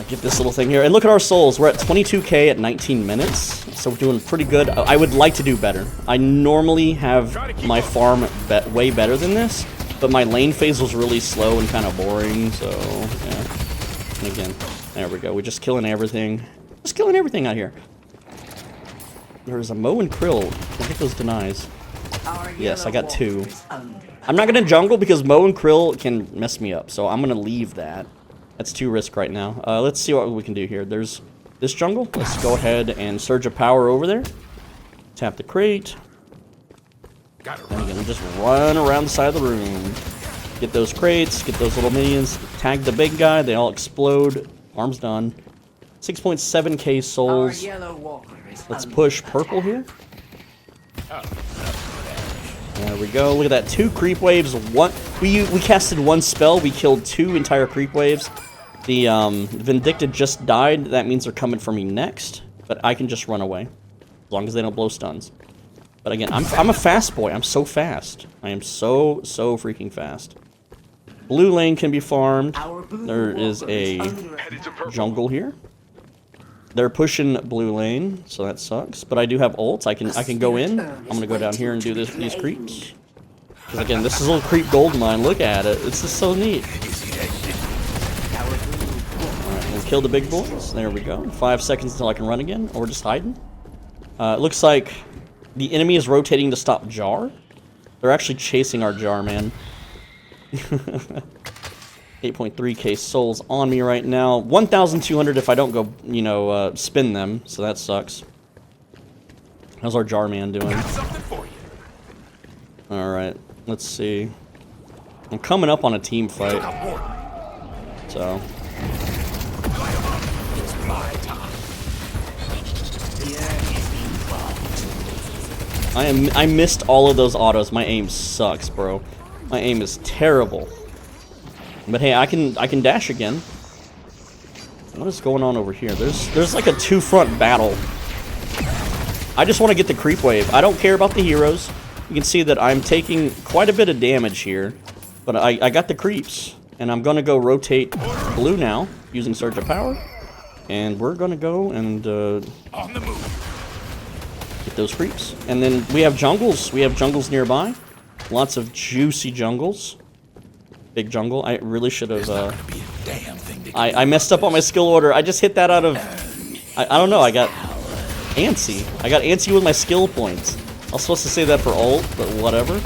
get this little thing here. And look at our souls. We're at 22k at 19 minutes. So we're doing pretty good. I would like to do better. I normally have my farm way better than this, but my lane phase was really slow and kind of boring, so yeah. And again, there we go. We're just killing everything. Just killing everything out here. There's a Mo and Krill. I think those denies. Yes, I got 2. I'm not going to jungle because Mo and Krill can mess me up, so I'm going to leave that. That's too risk right now. Let's see what we can do here. There's this jungle. Let's go ahead and Surge of Power over there. Tap the crate. And again, just run around the side of the room. Get those crates, get those little minions, tag the big guy, they all explode. Arm's done. 6.7k souls. Let's push purple here. There we go. Look at that. 2 creep waves. We casted 1 spell. We killed 2 entire creep waves. The Vindicta just died. That means they're coming for me next. But I can just run away. As long as they don't blow stuns. But again, I'm a fast boy. I'm so fast. I am so freaking fast. Blue lane can be farmed. There is a jungle here. They're pushing blue lane, so that sucks. But I do have ults. I can go in. I'm gonna go down here and do these creeps. Because again, this is a little creep gold mine. Look at it. It's just so neat. Alright, we'll kill the big boys. There we go. 5 seconds until I can run again. Or we're just hiding. It looks like the enemy is rotating to stop Jar. They're actually chasing our Jar, man. 8.3k souls on me right now. 1,200 if I don't go, you know, spin them. So that sucks. How's our Jar man doing? Alright, let's see. I'm coming up on a team fight. So. I missed all of those autos. My aim sucks, bro. My aim is terrible. But hey, I can dash again. What is going on over here? There's like a 2-front battle. I just want to get the creep wave. I don't care about the heroes. You can see that I'm taking quite a bit of damage here. But I got the creeps. And I'm going to go rotate blue now using Surge of Power. And we're going to go and on the move. Get those creeps. And then we have jungles. We have jungles nearby. Lots of juicy jungles. Big jungle. I really should have. I messed up on my skill order. I just hit that out of. I don't know. I got antsy. I got antsy with my skill points. I was supposed to say that for ult, but whatever.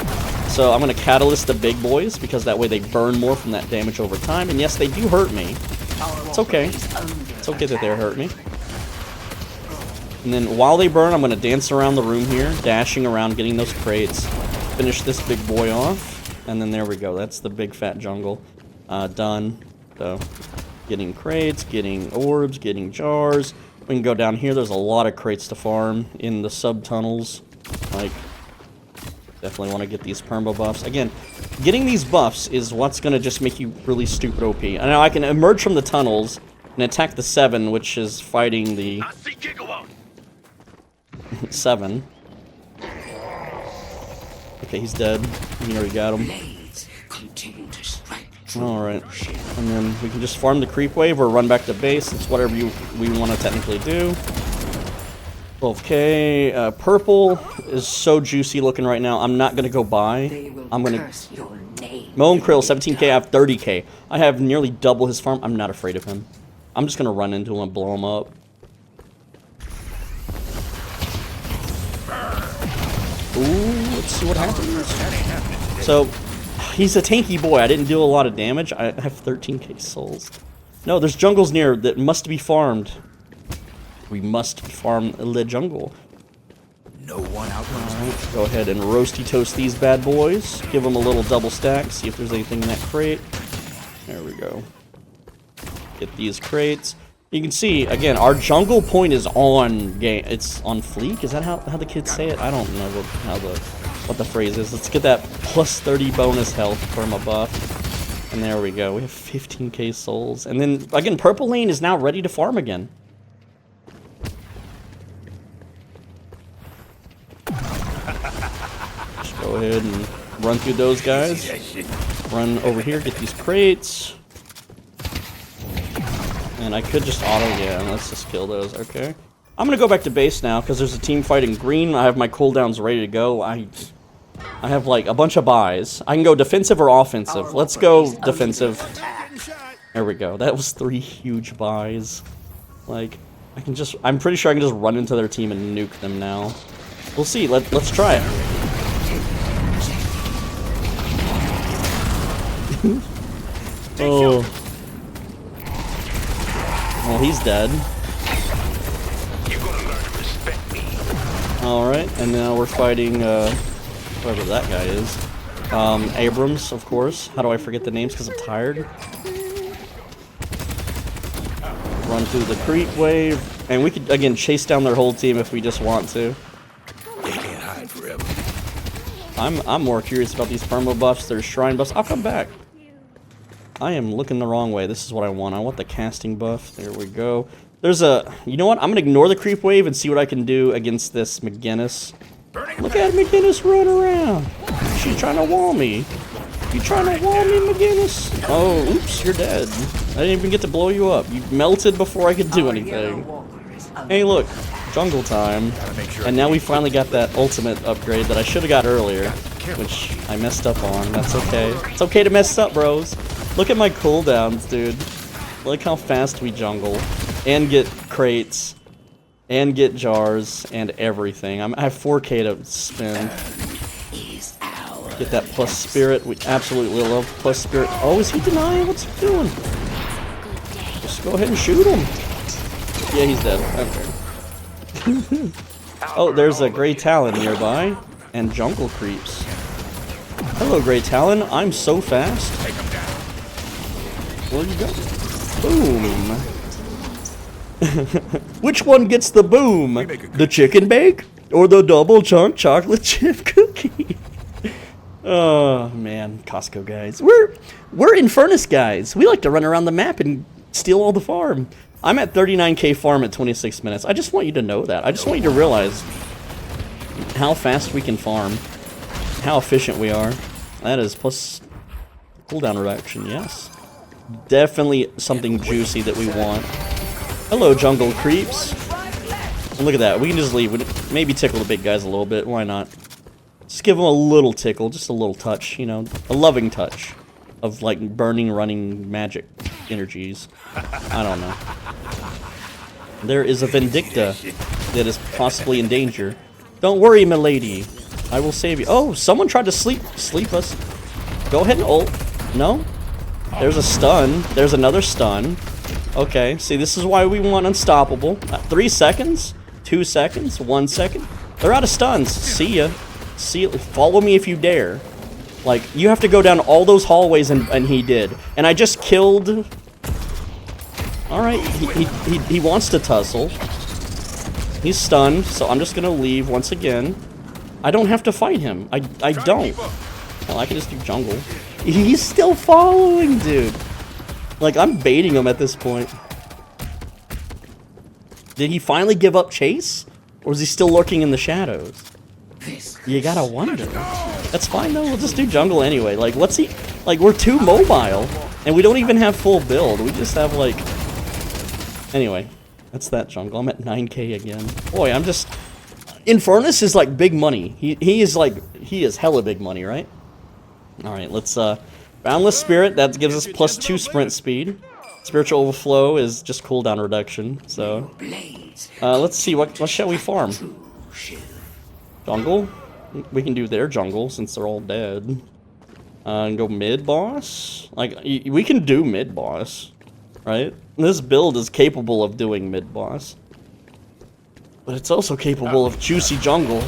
So I'm gonna catalyst the big boys because that way they burn more from that damage over time. And yes, they do hurt me. It's okay. It's okay that they hurt me. And then while they burn, I'm gonna dance around the room here, dashing around, getting those crates. Finish this big boy off. And then there we go. That's the big fat jungle. Done. So, getting crates, getting orbs, getting jars. We can go down here. There's a lot of crates to farm in the sub-tunnels. Like, definitely want to get these perma buffs. Again, getting these buffs is what's going to just make you really stupid OP. And now I can emerge from the tunnels and attack the 7, which is fighting the 7. Okay, he's dead. We already got him. Alright. And then we can just farm the creep wave or run back to base. It's whatever we want to technically do. 12k. Purple is so juicy looking right now. I'm not going to go buy. I'm going to... Mo and Krill, 17k. I have 30k. I have nearly double his farm. I'm not afraid of him. I'm just going to run into him and blow him up. Ooh, let's see what happens. So, he's a tanky boy. I didn't do a lot of damage. I have 13k souls. No, there's jungles near that must be farmed. We must farm the jungle. No one out. Alright, go ahead and roasty toast these bad boys. Give them a little double stack. See if there's anything in that crate. There we go. Get these crates. You can see, again, our jungle point is on game. It's on fleek? Is that how the kids say it? I don't know what the phrase is. Let's get that plus 30 bonus health from a buff. And there we go. We have 15k souls. And then, again, purple lane is now ready to farm again. Just go ahead and run through those guys. Run over here, get these crates. And I could just auto, yeah, let's just kill those, okay. I'm gonna go back to base now, because there's a team fighting green. I have my cooldowns ready to go. I have, like, a bunch of buys. I can go defensive or offensive. Let's go defensive. There we go. That was 3 huge buys. Like, I'm pretty sure I can just run into their team and nuke them now. We'll see, let's try it. Oh. Well, he's dead. Alright, and now we're fighting, whoever that guy is. Abrams, of course. How do I forget the names because I'm tired? Run through the creep wave. And we could, again, chase down their whole team if we just want to. They can't hide forever. I'm more curious about these perma buffs, their shrine buffs. I'll come back. I am looking the wrong way. This is what I want. I want the casting buff. There we go. There's a... You know what? I'm going to ignore the creep wave and see what I can do against this McGinnis. Look at McGinnis run around. She's trying to wall me. You trying to wall me, McGinnis? Oh, oops, you're dead. I didn't even get to blow you up. You melted before I could do anything. Hey, look. Jungle time. And now we finally got that ultimate upgrade that I should have got earlier, which I messed up on. That's okay. It's okay to mess up, bros. Look at my cooldowns, dude. Look how fast we jungle. And get crates. And get jars. And everything. I have 4k to spend. Get that plus spirit. We absolutely love plus spirit. Oh, is he denying? What's he doing? Just go ahead and shoot him. Yeah, he's dead. Okay. Oh, there's a Grey Talon nearby. And jungle creeps. Hello, Grey Talon. I'm so fast. Where'd you go? Boom. Which one gets the boom? The chicken bake? Or the double chunk chocolate chip cookie? Oh, man. Costco guys. We're Infernus guys. We like to run around the map and steal all the farm. I'm at 39k farm at 26 minutes. I just want you to know that. I just want you to realize how fast we can farm. How efficient we are. That is plus cooldown reduction, yes. Definitely something juicy that we want. Hello, jungle creeps. And look at that. We can just leave. Maybe tickle the big guys a little bit. Why not? Just give them a little tickle. Just a little touch, you know. A loving touch. Of, like, burning, running magic energies. I don't know. There is a Vindicta that is possibly in danger. Don't worry, milady. I will save you. Oh, someone tried to sleep us. Go ahead and ult. No? There's a stun. There's another stun. Okay, see, this is why we want unstoppable. 3 seconds? 2 seconds? 1 second? They're out of stuns. See ya. See ya. Follow me if you dare. Like, you have to go down all those hallways, and he did. And I just killed... Alright, he wants to tussle. He's stunned, so I'm just gonna leave once again. I don't have to fight him. I don't. Well, I can just do jungle. He's still following, dude. Like, I'm baiting him at this point. Did he finally give up chase? Or is he still lurking in the shadows? You gotta wonder. That's fine, though. We'll just do jungle anyway. Like, what's he... Like, we're too mobile. And we don't even have full build. We just have, like... Anyway. That's that jungle. I'm at 9k again. Boy, I'm just... Infernus is, like, big money. He is, like... He is hella big money, right? Alright, let's, Boundless Spirit, that gives us plus 2 sprint speed. Spiritual Overflow is just cooldown reduction, so... let's see, what shall we farm? Jungle? We can do their jungle, since they're all dead. And go mid-boss? Like, we can do mid-boss, right? This build is capable of doing mid-boss. But it's also capable of juicy jungle.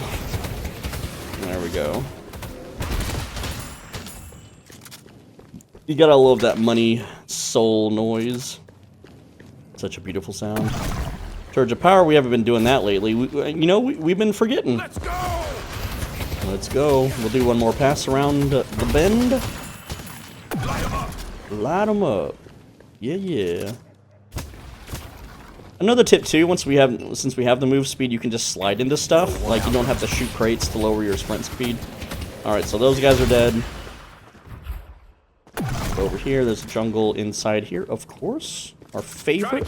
There we go. You gotta love that money soul noise. Such a beautiful sound. Surge of power, we haven't been doing that lately. We've been forgetting. Let's go! Let's go. We'll do one more pass around the bend. Light 'em up! Light 'em up. Yeah, yeah. Another tip too, since we have the move speed, you can just slide into stuff. Like, you don't have to shoot crates to lower your sprint speed. Alright, so those guys are dead. Over here, there's a jungle inside here, of course. Our favorite.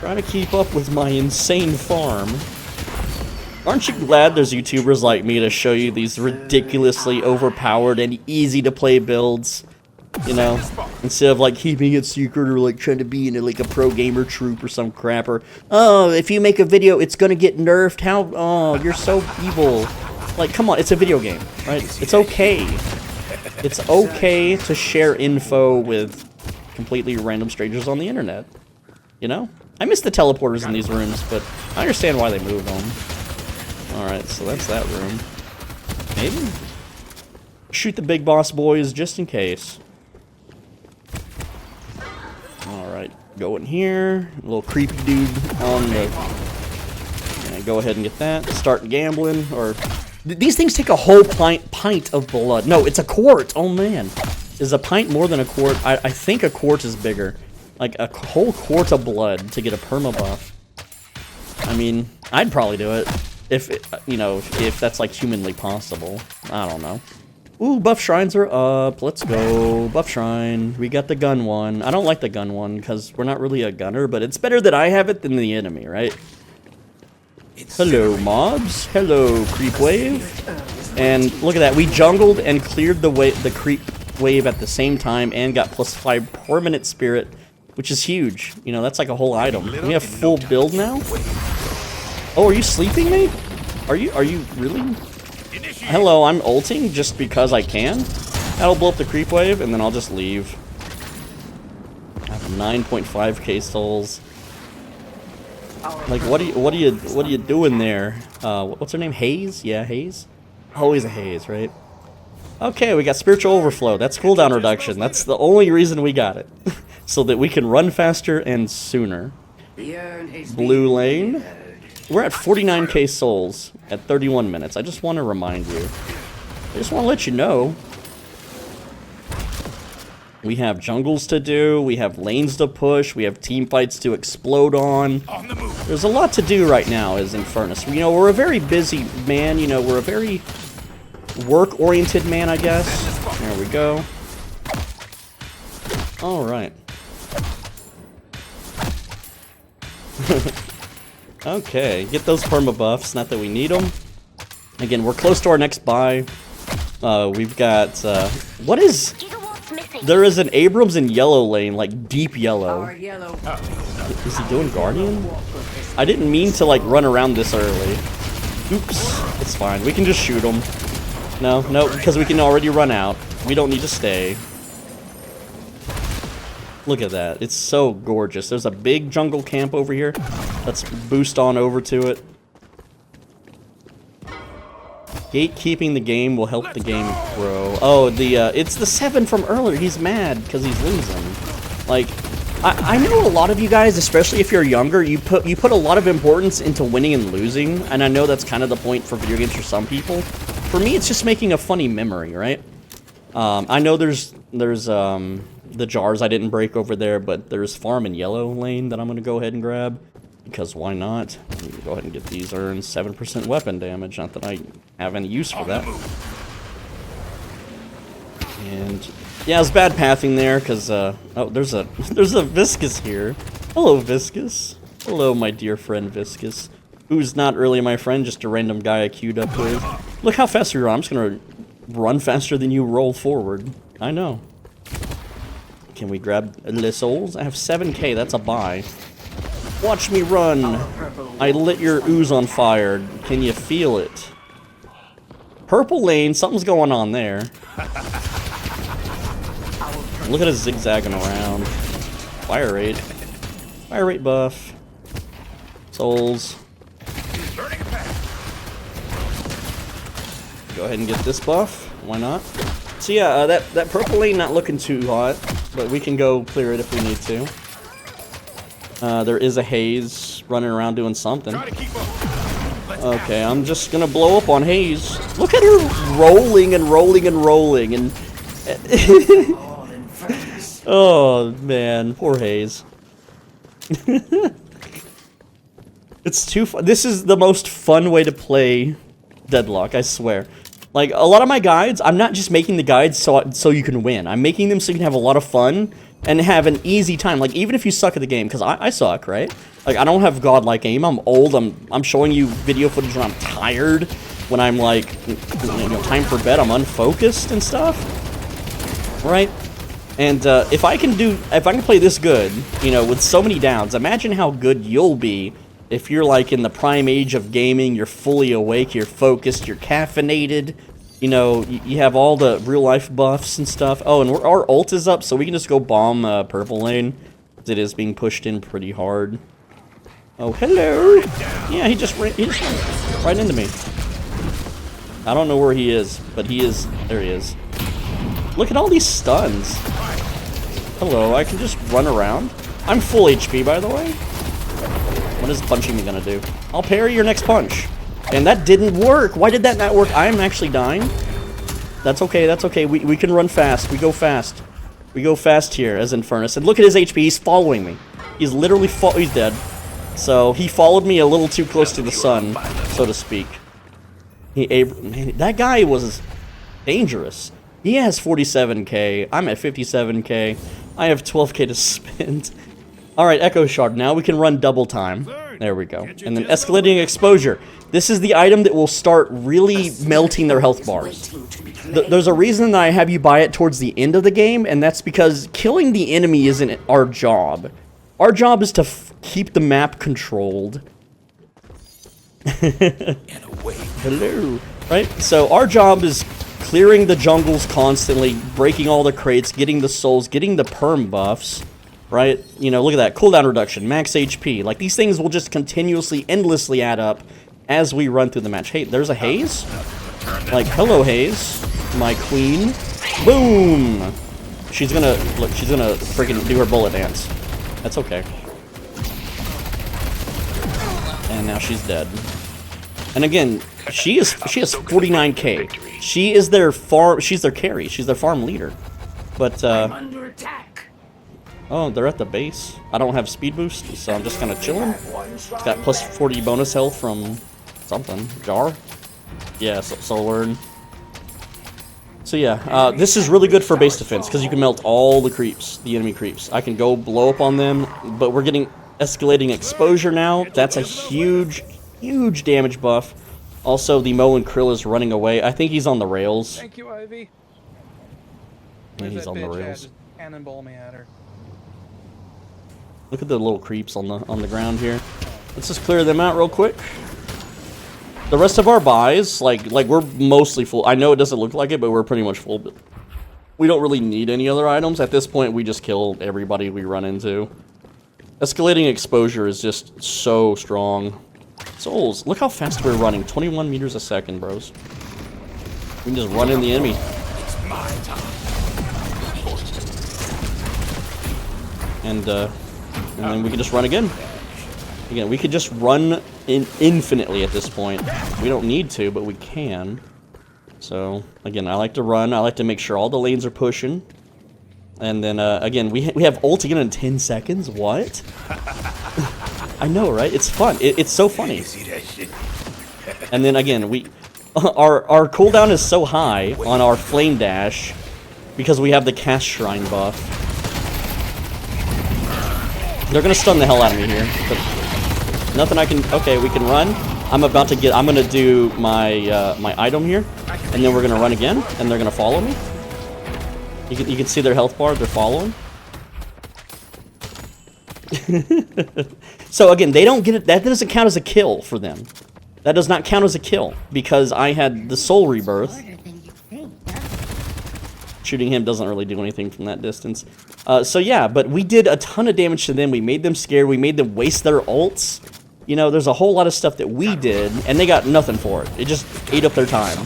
Trying to keep up with my insane farm. Aren't you glad there's YouTubers like me to show you these ridiculously overpowered and easy to play builds? You know, instead of like keeping it secret or like trying to be in like a pro gamer troop or some crap, or oh, if you make a video it's gonna get nerfed. How, oh, you're so evil. Like, come on, it's a video game, right? It's okay. It's okay to share info with completely random strangers on the internet. You know? I miss the teleporters in these rooms, but I understand why they moved them. Alright, so that's that room. Maybe? Shoot the big boss boys just in case. Alright, go in here. A little creepy dude on the... Yeah, go ahead and get that. Start gambling, or... These things take a whole pint of blood. No, it's a quart. Oh, man. Is a pint more than a quart? I think a quart is bigger. Like, a whole quart of blood to get a perma buff. I mean, I'd probably do it. If that's, like, humanly possible. I don't know. Ooh, buff shrines are up. Let's go. Buff shrine. We got the gun one. I don't like the gun one, because we're not really a gunner, but it's better that I have it than the enemy, right? Hello, mobs. Hello, creep wave. And look at that. We jungled and cleared the creep wave at the same time and got +5 permanent spirit, which is huge. You know, that's like a whole item. We have full build now? Oh, are you sleeping, mate? Are you really? Hello, I'm ulting just because I can. That'll blow up the creep wave, and then I'll just leave. I have 9.5k souls. Like, what are you doing there? What's her name? Haze? Yeah, Haze? Always a Haze, right? Okay, we got spiritual overflow. That's cooldown reduction. That's the only reason we got it. So that we can run faster and sooner. Blue lane. We're at 49k souls at 31 minutes. I just want to remind you. I just want to let you know. We have jungles to do, we have lanes to push, we have team fights to explode on. There's a lot to do right now as Infernus. You know, we're a very busy man, you know, we're a very work-oriented man, I guess. There we go. Alright. Okay, get those perma buffs, not that we need them. Again, we're close to our next buy. We've got, what is... There is an Abrams in yellow lane, like deep yellow. Is he doing Guardian? I didn't mean to like run around this early. Oops, it's fine. We can just shoot him. No, because we can already run out. We don't need to stay. Look at that. It's so gorgeous. There's a big jungle camp over here. Let's boost on over to it. Gatekeeping the game will help the game grow. Oh, it's the 7 from earlier. He's mad because he's losing. Like, I know a lot of you guys, especially if you're younger, you put a lot of importance into winning and losing, and I know that's kind of the point for video games for some people. For me, it's just making a funny memory, right? I know there's the jars I didn't break over there, but there's farm in yellow lane that I'm gonna go ahead and grab. Because why not? Go ahead and get these urns. 7% weapon damage. Not that I have any use for that. And yeah, it's bad pathing there because oh, there's a Viscus here. Hello, Viscus. Hello, my dear friend Viscus, who's not really my friend, just a random guy I queued up with. Look how fast you're on. I'm just gonna run faster than you roll forward. I know. Can we grab the souls? I have 7k. That's a buy. Watch me run. I lit your ooze on fire. Can you feel it? Purple lane, something's going on there. Look at us zigzagging around. Fire rate. Fire rate buff. Souls. Go ahead and get this buff. Why not? So yeah, that purple lane not looking too hot, but we can go clear it if we need to. There is a Haze running around doing something. Try to keep up. Okay, I'm just gonna blow up on Haze. Look at her rolling and rolling and rolling and... Oh, man. Poor Haze. It's too fun. This is the most fun way to play Deadlock, I swear. Like, a lot of my guides, I'm not just making the guides so you can win. I'm making them so you can have a lot of fun and have an easy time. Like, even if you suck at the game, because I suck, right? Like, I don't have godlike aim. I'm old. I'm showing you video footage when I'm tired. When I'm, like, you know, time for bed, I'm unfocused and stuff. Right? And if I can play this good, you know, with so many downs, imagine how good you'll be if you're like in the prime age of gaming, you're fully awake, you're focused, you're caffeinated, you know, you have all the real life buffs and stuff. Oh, and our ult is up, so we can just go bomb purple lane. It is being pushed in pretty hard. Oh, hello! Yeah, he just ran right into me. I don't know where he is, but he is. There he is. Look at all these stuns. Hello, I can just run around. I'm full HP, by the way. What is punching me gonna do? I'll parry your next punch. And that didn't work. Why did that not work? I'm actually dying. That's okay, that's okay. We can run fast. We go fast. We go fast here as Infernus. And look at his HP. He's following me. He's literally he's dead. So he followed me a little too close to the sun, so to speak. Man, that guy was dangerous. He has 47k. I'm at 57k. I have 12k to spend. Alright, Echo Shard. Now we can run double time. There we go. And then escalating exposure. This is the item that will start really melting their health bars. There's a reason that I have you buy it towards the end of the game, and that's because killing the enemy isn't our job. Our job is to keep the map controlled. Hello. Right? So our job is clearing the jungles constantly, breaking all the crates, getting the souls, getting the perm buffs. Right? You know, look at that. Cooldown reduction, max HP. Like, these things will just continuously, endlessly add up as we run through the match. Hey, there's a Haze. Like, hello, Haze. My queen. Boom! She's gonna, look, she's gonna freaking do her bullet dance. That's okay. And now she's dead. And again, she has 49k. She is their she's their carry. She's their farm leader. But, I'm under attack. Oh, they're at the base. I don't have speed boost, so I'm just kind of chilling. It's got plus 40 bonus health from something. Jar? Yeah, soul word. So yeah, this is really good for base defense, because you can melt all the creeps, the enemy creeps. I can go blow up on them, but we're getting escalating exposure now. That's a huge, huge damage buff. Also, the Mo and Krill is running away. I think he's on the rails. Thank you, Ivy. Yeah, he's on the rails. Just cannonball me at her. Look at the little creeps on the ground here. Let's just clear them out real quick. The rest of our buys, like we're mostly full. I know it doesn't look like it, but we're pretty much full. But we don't really need any other items. At this point, we just kill everybody we run into. Escalating exposure is just so strong. Souls, look how fast we're running. 21 meters a second, bros. We can just run in the enemy. It's my time. And then we can just run again. Again, we could just run infinitely at this point. We don't need to, but we can. So, again, I like to run. I like to make sure all the lanes are pushing. And then, again, we have ult again in 10 seconds? What? I know, right? It's fun. It's so funny. And then, again, our cooldown is so high on our flame dash because we have the cast shrine buff. They're gonna stun the hell out of me here. But nothing I can. Okay, we can run. I'm gonna do my my item here, and then we're gonna run again, and they're gonna follow me. You can see their health bar. They're following. So again, they don't get it. That doesn't count as a kill for them. That does not count as a kill because I had the soul rebirth. Shooting him doesn't really do anything from that distance. So yeah, but we did a ton of damage to them. We made them scared. We made them waste their ults. You know, there's a whole lot of stuff that we did, and they got nothing for it. It just ate up their time.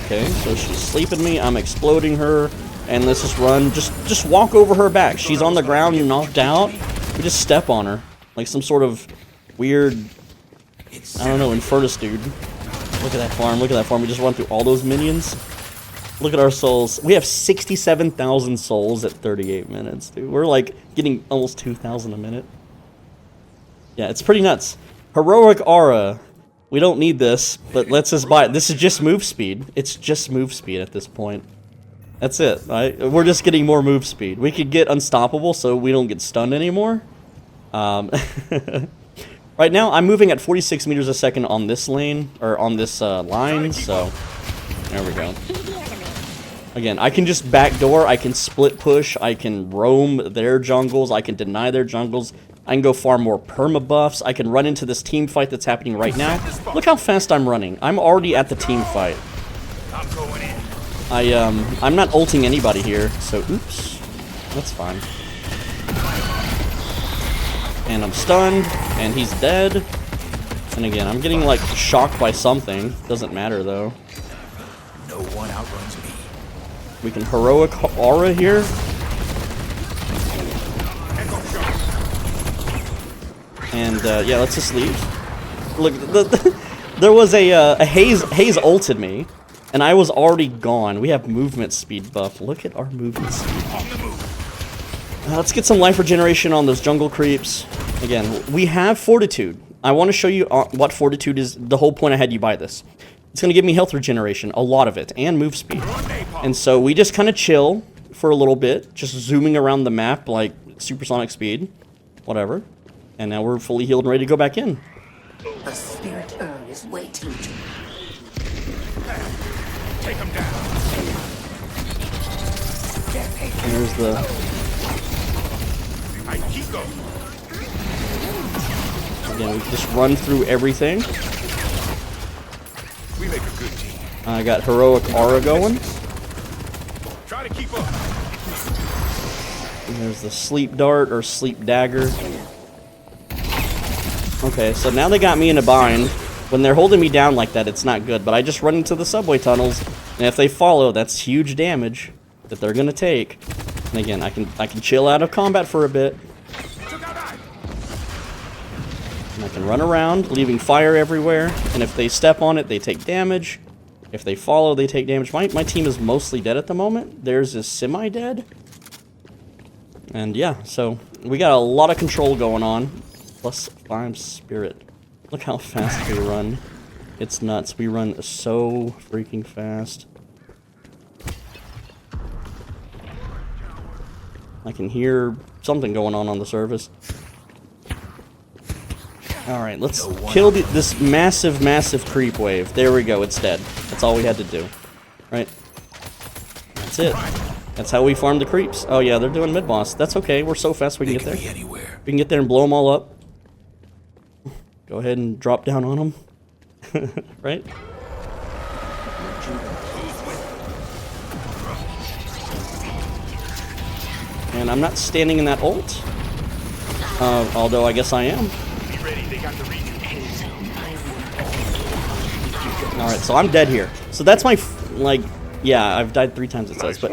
Okay, so she's sleeping me. I'm exploding her. And let's just run, just walk over her back. She's on the ground, you're knocked out. We just step on her. Like some sort of weird, I don't know, Infernus dude. Look at that farm, look at that farm. We just run through all those minions. Look at our souls. We have 67,000 souls at 38 minutes, dude. We're like getting almost 2,000 a minute. Yeah, it's pretty nuts. Heroic Aura. We don't need this, but let's just buy it. This is just move speed. It's just move speed at this point. That's it, right? We're just getting more move speed. We could get Unstoppable so we don't get stunned anymore. Right now, I'm moving at 46 meters a second on this lane, or on this line, so there we go. Again, I can just backdoor, I can split push, I can roam their jungles, I can deny their jungles, I can go far more perma-buffs, I can run into this team fight that's happening right now. Look how fast I'm running. I'm already at the team fight. I'm going in. I'm not ulting anybody here, so oops. That's fine. And I'm stunned, and he's dead. And again, I'm getting like shocked by something. Doesn't matter though. No one outruns me. We can heroic aura here. And yeah, let's just leave. Look, there was a Haze ulted me, and I was already gone. We have movement speed buff. Look at our movement speed. Let's get some life regeneration on those jungle creeps. Again, we have fortitude. I want to show you what fortitude is. The whole point I had you buy this. It's going to give me health regeneration, a lot of it, and move speed. And so we just kind of chill for a little bit, just zooming around the map like supersonic speed, whatever. And now we're fully healed and ready to go back in. The spirit urn is waiting. Take him down. And there's the... I keep going. Again, we just run through everything. We make a good team. I got heroic aura going. Try to keep up. And there's the sleep dart or sleep dagger. Okay, so now they got me in a bind. When they're holding me down like that, it's not good. But I just run into the subway tunnels, and if they follow, that's huge damage that they're gonna take. And again, I can chill out of combat for a bit. And I can run around, leaving fire everywhere. And if they step on it, they take damage. If they follow, they take damage. My team is mostly dead at the moment. Theirs is semi-dead. And yeah, so we got a lot of control going on. Plus 5 spirit. Look how fast we run. It's nuts. We run so freaking fast. I can hear something going on the surface. Alright, let's kill this massive, massive creep wave. There we go, it's dead. That's all we had to do. Right? That's it. That's how we farm the creeps. Oh yeah, they're doing mid-boss. That's okay, we're so fast we can get there. We can get there and blow them all up. Go ahead and drop down on them. Right? And I'm not standing in that ult. Although I guess I am. Alright, so I'm dead here. So that's my, yeah, I've died 3 times it says, but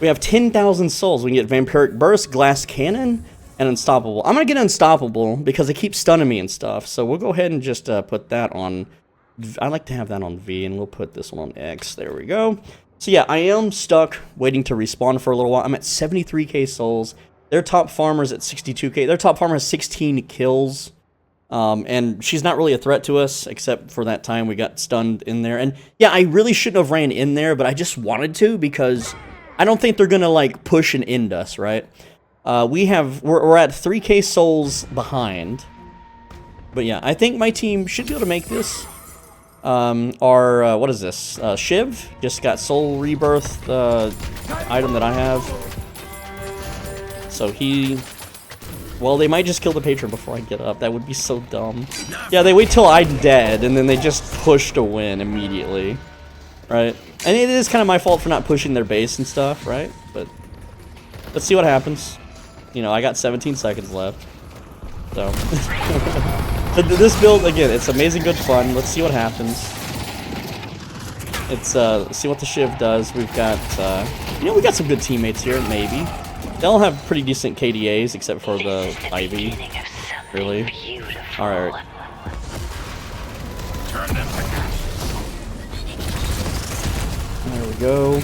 we have 10,000 souls. We can get Vampiric Burst, Glass Cannon, and Unstoppable. I'm going to get Unstoppable because it keeps stunning me and stuff. So we'll go ahead and just put that on, I like to have that on V, and we'll put this one on X. There we go. So yeah, I am stuck waiting to respawn for a little while. I'm at 73k souls. Their top farmer's at 62k. Their top farmer has 16 kills. And she's not really a threat to us, except for that time we got stunned in there. And yeah, I really shouldn't have ran in there, but I just wanted to because I don't think they're gonna like push and end us, right? We're at 3k souls behind. But yeah, I think my team should be able to make this. What is this? Shiv just got soul rebirth item that I have. So well, they might just kill the patron before I get up. That would be so dumb. Yeah, they wait till I'm dead, and then they just push to win immediately. Right? And it is kind of my fault for not pushing their base and stuff, right? But let's see what happens. You know, I got 17 seconds left. So. But this build, again, it's amazing good fun. Let's see what happens. It's see what the Shiv does. We've got you know, we got some good teammates here, maybe. They'll have pretty decent KDAs except for the Ivy. Really. Alright. There we go.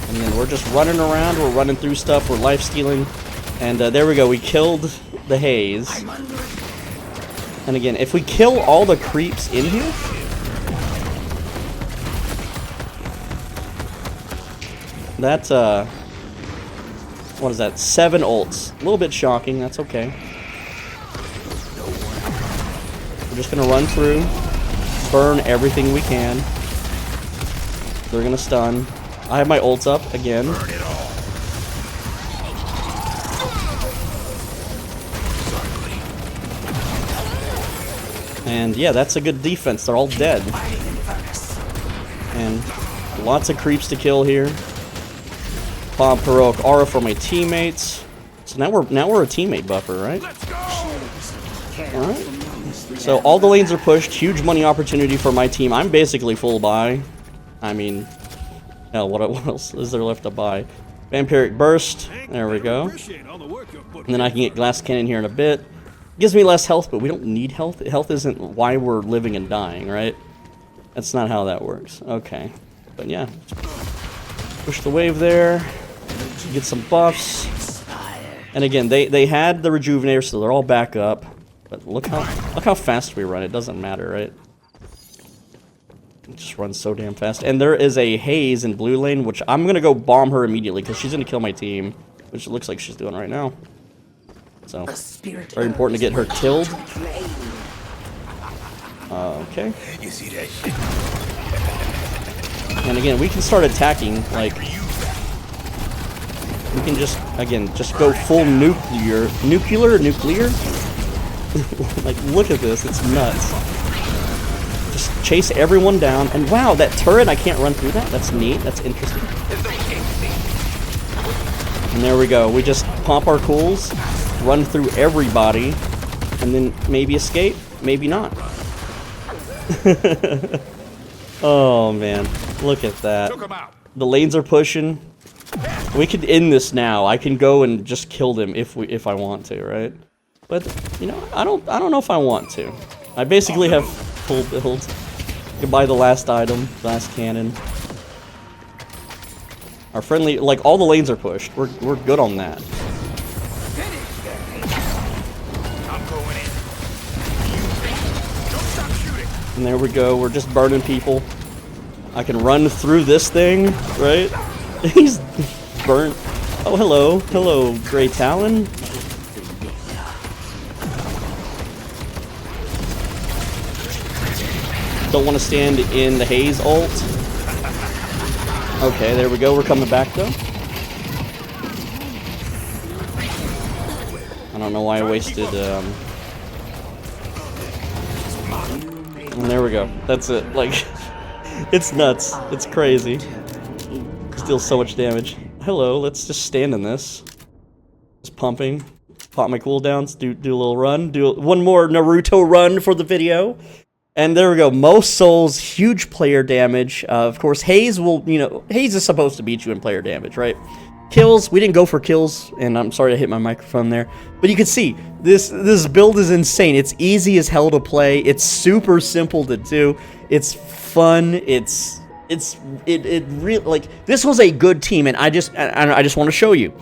And then we're just running around, we're running through stuff, we're life stealing. And there we go, we killed the Haze. And again, if we kill all the creeps in here, that's what is that? 7 ults. A little bit shocking, that's okay. We're just gonna run through, burn everything we can. They're gonna stun. I have my ults up again. And yeah, that's a good defense. They're all dead. And lots of creeps to kill here. Bomb heroic aura for my teammates. So now we're a teammate buffer, right? Alright. So all the lanes are pushed. Huge money opportunity for my team. I'm basically full buy. I mean, hell, what else is there left to buy? Vampiric Burst. There we go. And then I can get Glass Cannon here in a bit. Gives me less health, but we don't need health. Health isn't why we're living and dying, right? That's not how that works. Okay. But yeah. Push the wave there. Get some buffs. And again, they had the Rejuvenator, so they're all back up. But look how fast we run. It doesn't matter, right? It just runs so damn fast. And there is a Haze in blue lane, which I'm going to go bomb her immediately, because she's going to kill my team. Which it looks like she's doing right now. So, very important to get her killed. Okay. You see that shit? And again, we can start attacking, like... We can just, again, just go full nuclear. Nuclear? Like, look at this, it's nuts. Just chase everyone down, and wow, that turret, I can't run through that? That's neat, that's interesting. And there we go, we just pop our cools, run through everybody, and then maybe escape, maybe not. Oh man, look at that. The lanes are pushing. We could end this now. I can go and just kill them if I want to, right? But you know, I don't know if I want to. I basically have full build. Goodbye the last item, last cannon. Our friendly, like all the lanes are pushed. We're good on that. And there we go. We're just burning people. I can run through this thing, right? He's burnt. Oh, hello. Hello, Grey Talon. Don't want to stand in the Haze ult. Okay, there we go. We're coming back, though. I don't know why I wasted, And there we go. That's it. Like, it's nuts. It's crazy. Deals so much damage. Hello, let's just stand in this. Just pumping. Pop my cooldowns. Do a little run. Do one more Naruto run for the video. And there we go. Most souls, huge player damage. Of course, Haze will, you know, Haze is supposed to beat you in player damage, right? Kills, we didn't go for kills, and I'm sorry I hit my microphone there. But you can see, this build is insane. It's easy as hell to play. It's super simple to do. It's fun. It really, like, this was a good team, and I just want to show you.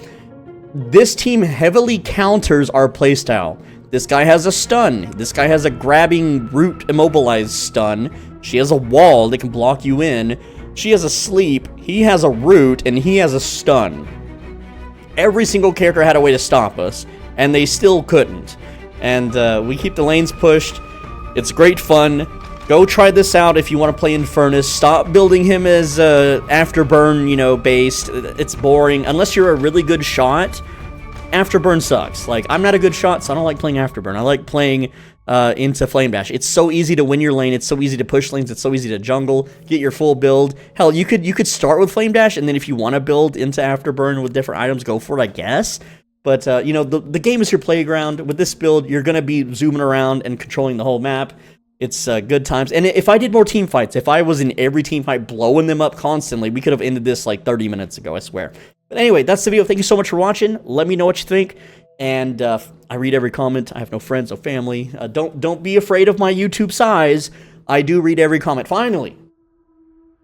This team heavily counters our playstyle. This guy has a stun. This guy has a grabbing root immobilized stun. She has a wall that can block you in. She has a sleep. He has a root, and he has a stun. Every single character had a way to stop us, and they still couldn't. And we keep the lanes pushed. It's great fun. Go try this out if you want to play Infernus. Stop building him as Afterburn, you know, based. It's boring. Unless you're a really good shot, Afterburn sucks. Like, I'm not a good shot, so I don't like playing Afterburn. I like playing into Flame Dash. It's so easy to win your lane. It's so easy to push lanes. It's so easy to jungle, get your full build. Hell, you could start with Flame Dash, and then if you want to build into Afterburn with different items, go for it, I guess. But, you know, the game is your playground. With this build, you're going to be zooming around and controlling the whole map. It's good times. And if I did more team fights, if I was in every team fight blowing them up constantly, we could have ended this like 30 minutes ago, I swear. But anyway, that's the video. Thank you so much for watching. Let me know what you think. And I read every comment. I have no friends, no family. Don't be afraid of my YouTube size. I do read every comment. Finally,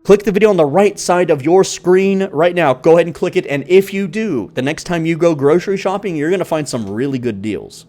click the video on the right side of your screen right now. Go ahead and click it. And if you do, the next time you go grocery shopping, you're going to find some really good deals.